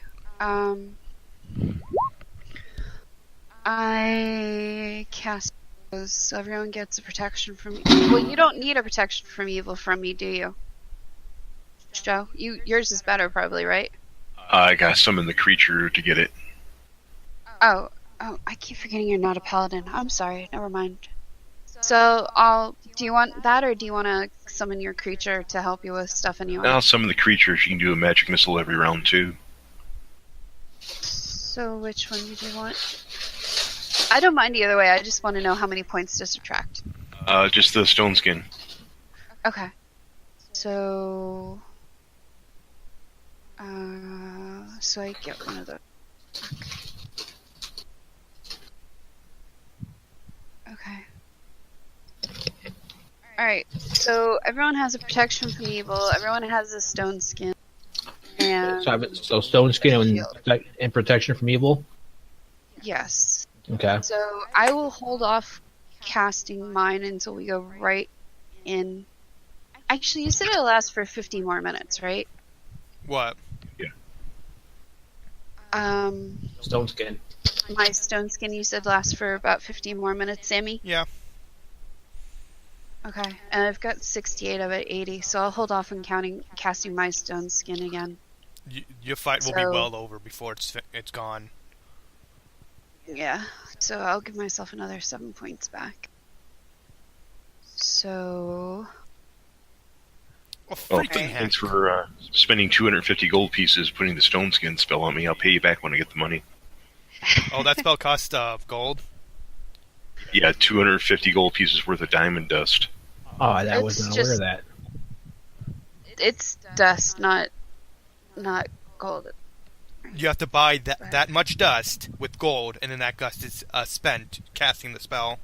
I cast those, so everyone gets a protection from. Well, you don't need a protection from evil from me, do you, Joe? Yours is better, probably, right? I got summon the creature to get it. Oh, I keep forgetting you're not a paladin. I'm sorry. Never mind. So, do you want that, or do you want to summon your creature to help you with stuff anyway? I'll summon the creatures. You can do a magic missile every round too. So, which one did you want? I don't mind either way. I just want to know how many points to subtract. Just the stone skin. Okay. So, so I get one of those. Okay. Alright, so everyone has a protection from evil, everyone has a stone skin, and... So stone skin and protection from evil? Yes. Okay. So I will hold off casting mine until we go right in... Actually, you said it'll last for 50 more minutes, right? What? Yeah. Stone skin. My stone skin, you said, lasts for about 50 more minutes, Sammy? Yeah. Okay, and I've got 68 of it, 80, so I'll hold off on casting my stone skin again. Your fight will be well over before it's gone. Yeah, so I'll give myself another 7 points back. So... Oh, Oh, freaking heck. thanks for spending 250 gold pieces putting the stone skin spell on me. I'll pay you back when I get the money. Oh, that spell costs gold? Yeah, 250 gold pieces worth of diamond dust. Oh, I was not aware of that. It's dust, not gold. You have to buy that much dust with gold, and then that dust is spent casting the spell.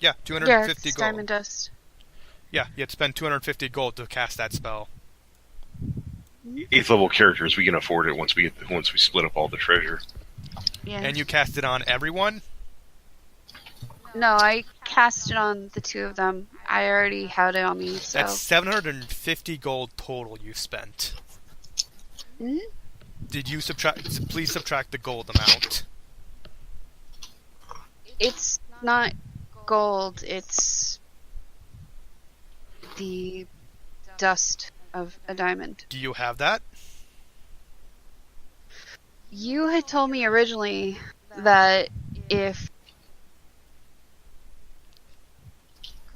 Yeah, 250 it's gold. diamond dust. Yeah, you have to spend 250 gold to cast that spell. 8th level characters, we can afford it once we split up all the treasure. Yeah. And you cast it on everyone? No, I cast it on the 2 of them. I already had it on me, so... That's 750 gold total you spent. Hmm? Did you please subtract the gold amount? It's not gold, it's the dust of a diamond. Do you have that? You had told me originally that if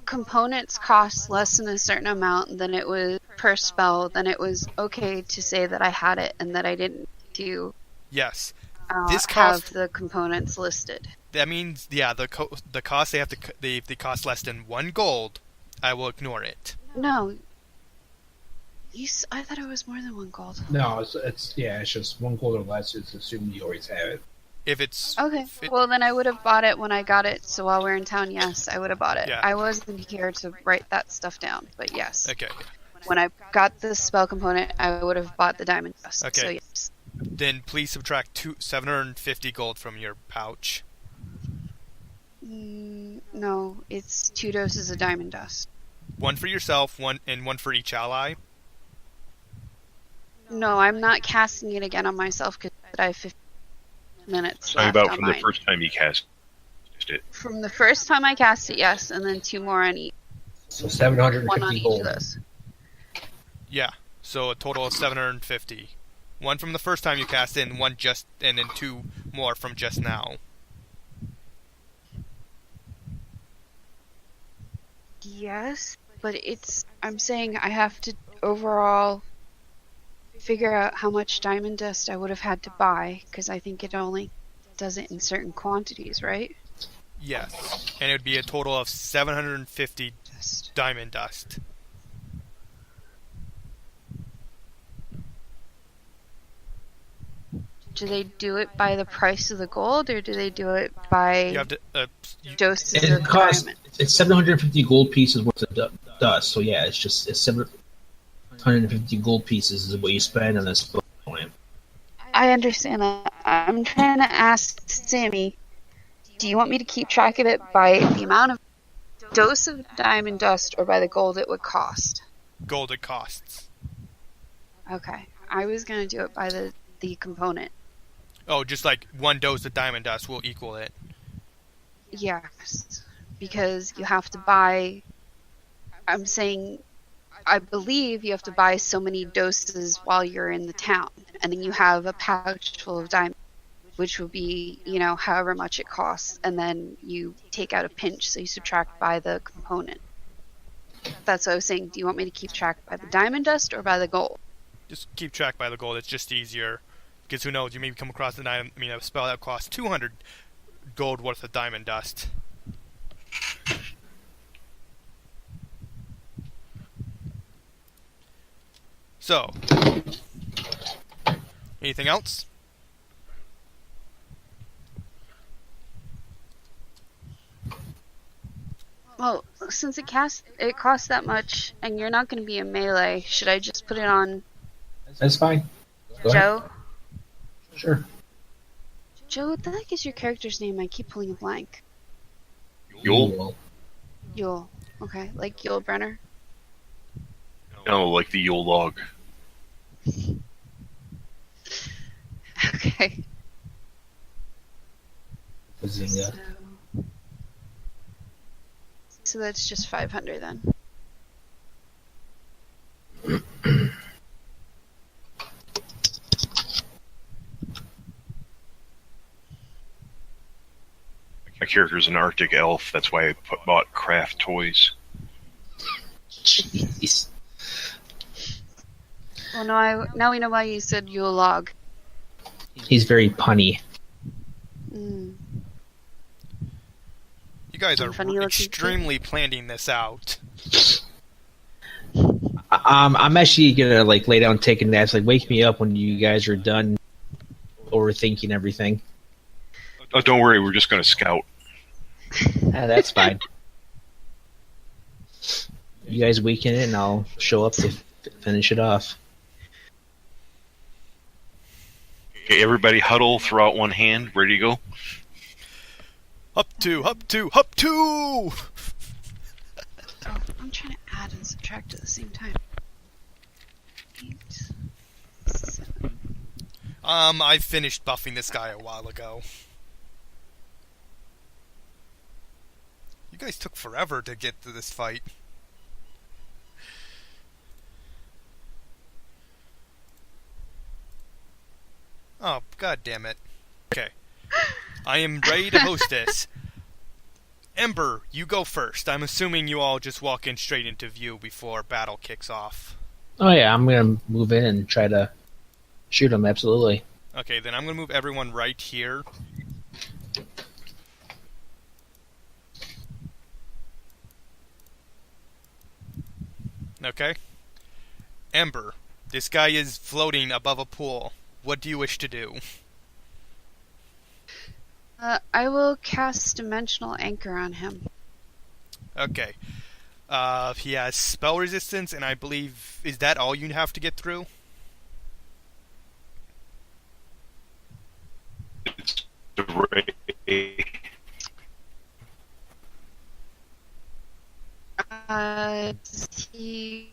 components cost less than a certain amount than it was per spell, then it was okay to say that I had it and that I didn't do Yes. have the components listed. That means, yeah, the cost they cost less than 1 gold, I will ignore it. No. I thought it was more than 1 gold. No, it's just 1 gold or less. It's assumed you always have it. If it's... Okay, well then I would have bought it when I got it, so while we're in town, yes, I would have bought it. Yeah. I wasn't here to write that stuff down, but yes. Okay. When I got the spell component, I would have bought the diamond dust, Okay. so yes. Then please subtract 750 gold from your pouch. No, it's 2 doses of diamond dust. 1 for yourself, one for each ally. No, I'm not casting it again on myself because I have 15 minutes Talking left about on from mine. the first time you cast it. From the first time I cast it, yes, and then 2 more on each. So One on 750 each gold. of those. Yeah, so a total of 750. 1 from the first time you cast it, and and then 2 more from just now. Yes, but I'm saying I have to overall figure out how much diamond dust I would have had to buy, because I think it only does it in certain quantities, right? Yes, and it would be a total of 750 Dust. diamond dust. Do they do it by the price of the gold, or do they do it by You have to doses It of costs. diamond? It's 750 gold pieces worth of dust. So yeah, it's 750 gold pieces is what you spend on this spell lamp. I understand that. I'm trying to ask Sammy, do you want me to keep track of it by the amount of dose of diamond dust or by the gold it would cost? gold it costs. Okay. I was going to do it by the component. Oh, just like 1 dose of diamond dust will equal it. Yes. Because you have to buy... I'm saying... I believe you have to buy so many doses while you're in the town. And then you have a pouch full of diamonds, which will be, however much it costs. And then you take out a pinch, so you subtract by the component. That's what I was saying. Do you want me to keep track by the diamond dust or by the gold? Just keep track by the gold. It's just easier. Because who knows, you maybe come across a spell that costs 200 gold worth of diamond dust. So, anything else? Well, since it costs that much, and you're not going to be in melee, should I just put it on That's fine. Go ahead. Joe? Sure. Joe, what the heck is your character's name? I keep pulling a blank. Yule? Yule. Okay, like Yule Brenner. No, like the Yule log. Okay. Bazinga. So that's just 500 then. My character's an Arctic elf. That's why I bought craft toys. Jeez. Well, now we know why you said Yule log. He's very punny. Mm. You guys are Funny looking extremely planning this out. I'm actually gonna lay down, take a nap. Wake me up when you guys are done overthinking everything. Oh, don't worry. We're just going to scout. That's fine. You guys weaken it, and I'll show up to finish it off. Okay, everybody huddle, throw out one hand. Ready to go? Up two, up two, up two! Oh, I'm trying to add and subtract at the same time. 8, 7. I finished buffing this guy a while ago. You guys took forever to get to this fight. Oh, god damn it. Okay. I am ready to host this. Ember, you go first. I'm assuming you all just walk in straight into view before battle kicks off. Oh yeah, I'm gonna move in and try to shoot him. Absolutely. Okay, then I'm gonna move everyone right here. Okay. Ember, this guy is floating above a pool. What do you wish to do? I will cast Dimensional Anchor on him. Okay. He has spell resistance, and I believe... Is that all you have to get through? It's array. Does he...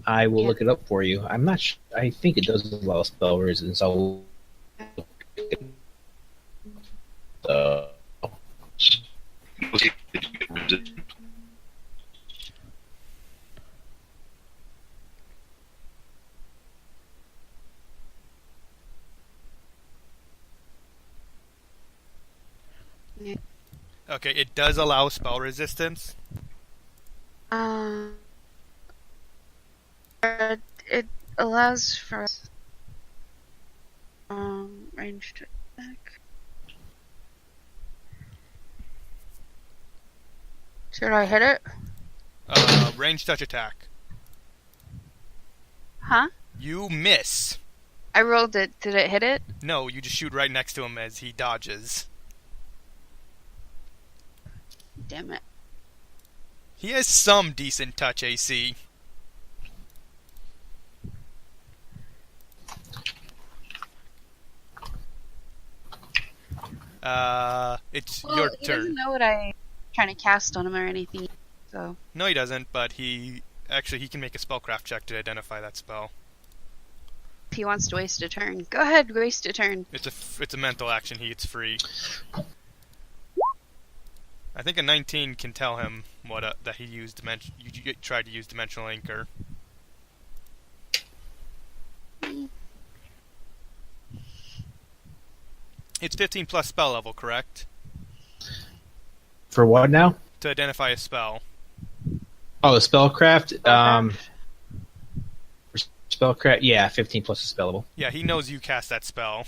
I will look it up for you. I'm not. I think it does allow spell resistance. I'll. Okay, it does allow spell resistance. It allows for ranged attack. Should I hit it? Range touch attack. Huh? You miss. I rolled it. Did it hit it? No, you just shoot right next to him as he dodges. Damn it. He has some decent touch AC. It's your He turn. doesn't know what I'm trying to cast on him or anything, so... No, he doesn't, but he can make a spellcraft check to identify that spell. If he wants to waste a turn, go ahead, waste a turn. It's a mental action. He gets free. I think a 19 can tell him what that he used you tried to use Dimensional Anchor. It's 15 plus spell level, correct? For what now? To identify a spell. Oh, the spellcraft. Spellcraft. Yeah, 15 plus is spellable. Yeah, he knows you cast that spell.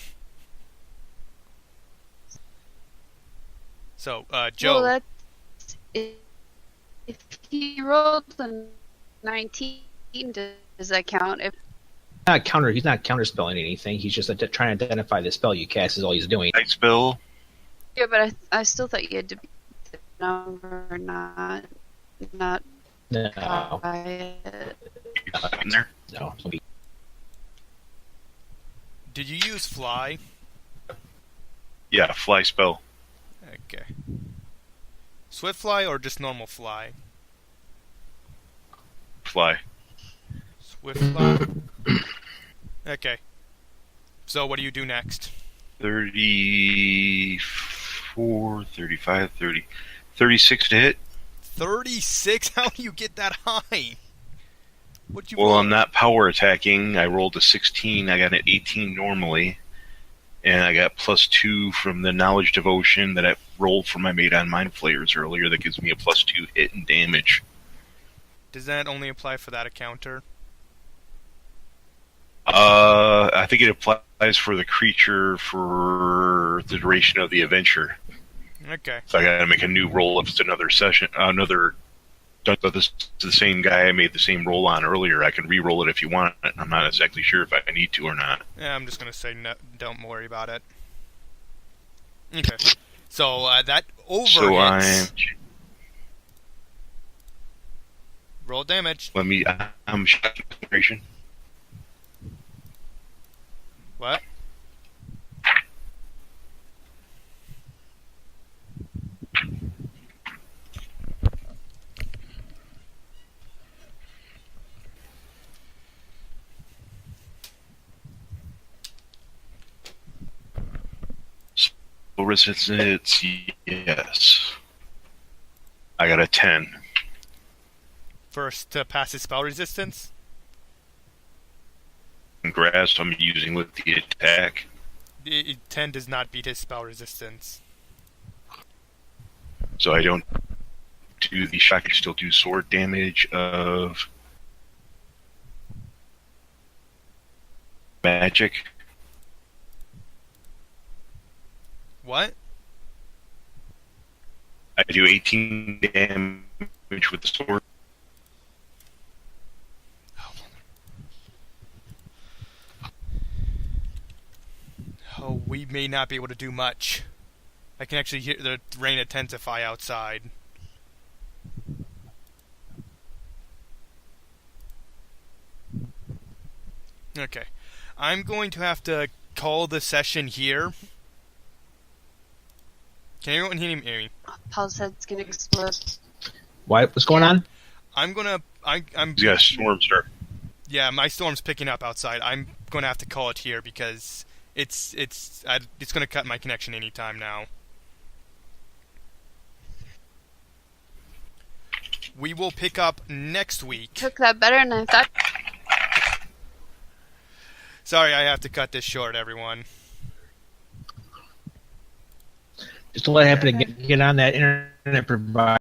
So, Joe. Well, that's... If he rolled a 19, does that count? If He's not counterspelling anything. He's just trying to identify the spell you cast. Is all he's doing. Night spell. Yeah, but I still thought you had to be the number, not No. by it. In there. No. Did you use fly? Yeah, fly spell. Okay. Swift fly or just normal fly? Fly. Swift fly? Okay. So what do you do next? 34, 35, 30. 36 to hit. 36? How do you get that high? What'd you Well, roll? I'm not power attacking. I rolled a 16. I got an 18 normally. And I got +2 from the knowledge devotion that I rolled for my mate on mind flayers earlier that gives me a +2 hit and damage. Does that only apply for that encounter? I think it applies for the creature for the duration of the adventure. Okay. So I gotta make a new roll if it's another session, but this is the same guy I made the same roll on earlier. I can re-roll it if you want. I'm not exactly sure if I need to or not. Yeah, I'm just gonna say no, don't worry about it. Okay. So that over So hits. Roll damage. I'm shot concentration. What? Resistance, yes. I got a 10. First to pass his spell resistance. Grasp I'm using with the attack. 10 does not beat his spell resistance. So I don't do the shock. I still do sword damage of magic. What? I do 18 damage with the sword. Oh, we may not be able to do much. I can actually hear the rain intensify outside. Okay. I'm going to have to call the session here. Can everyone hear me? Paul's head's gonna explode. What's going on? I'm He's got a storm start. Yeah, my storm's picking up outside. I'm gonna have to call it here because it's gonna cut my connection anytime now. We will pick up next week. Took that better than I thought. Sorry, I have to cut this short, everyone. Just what happened to get on that internet provider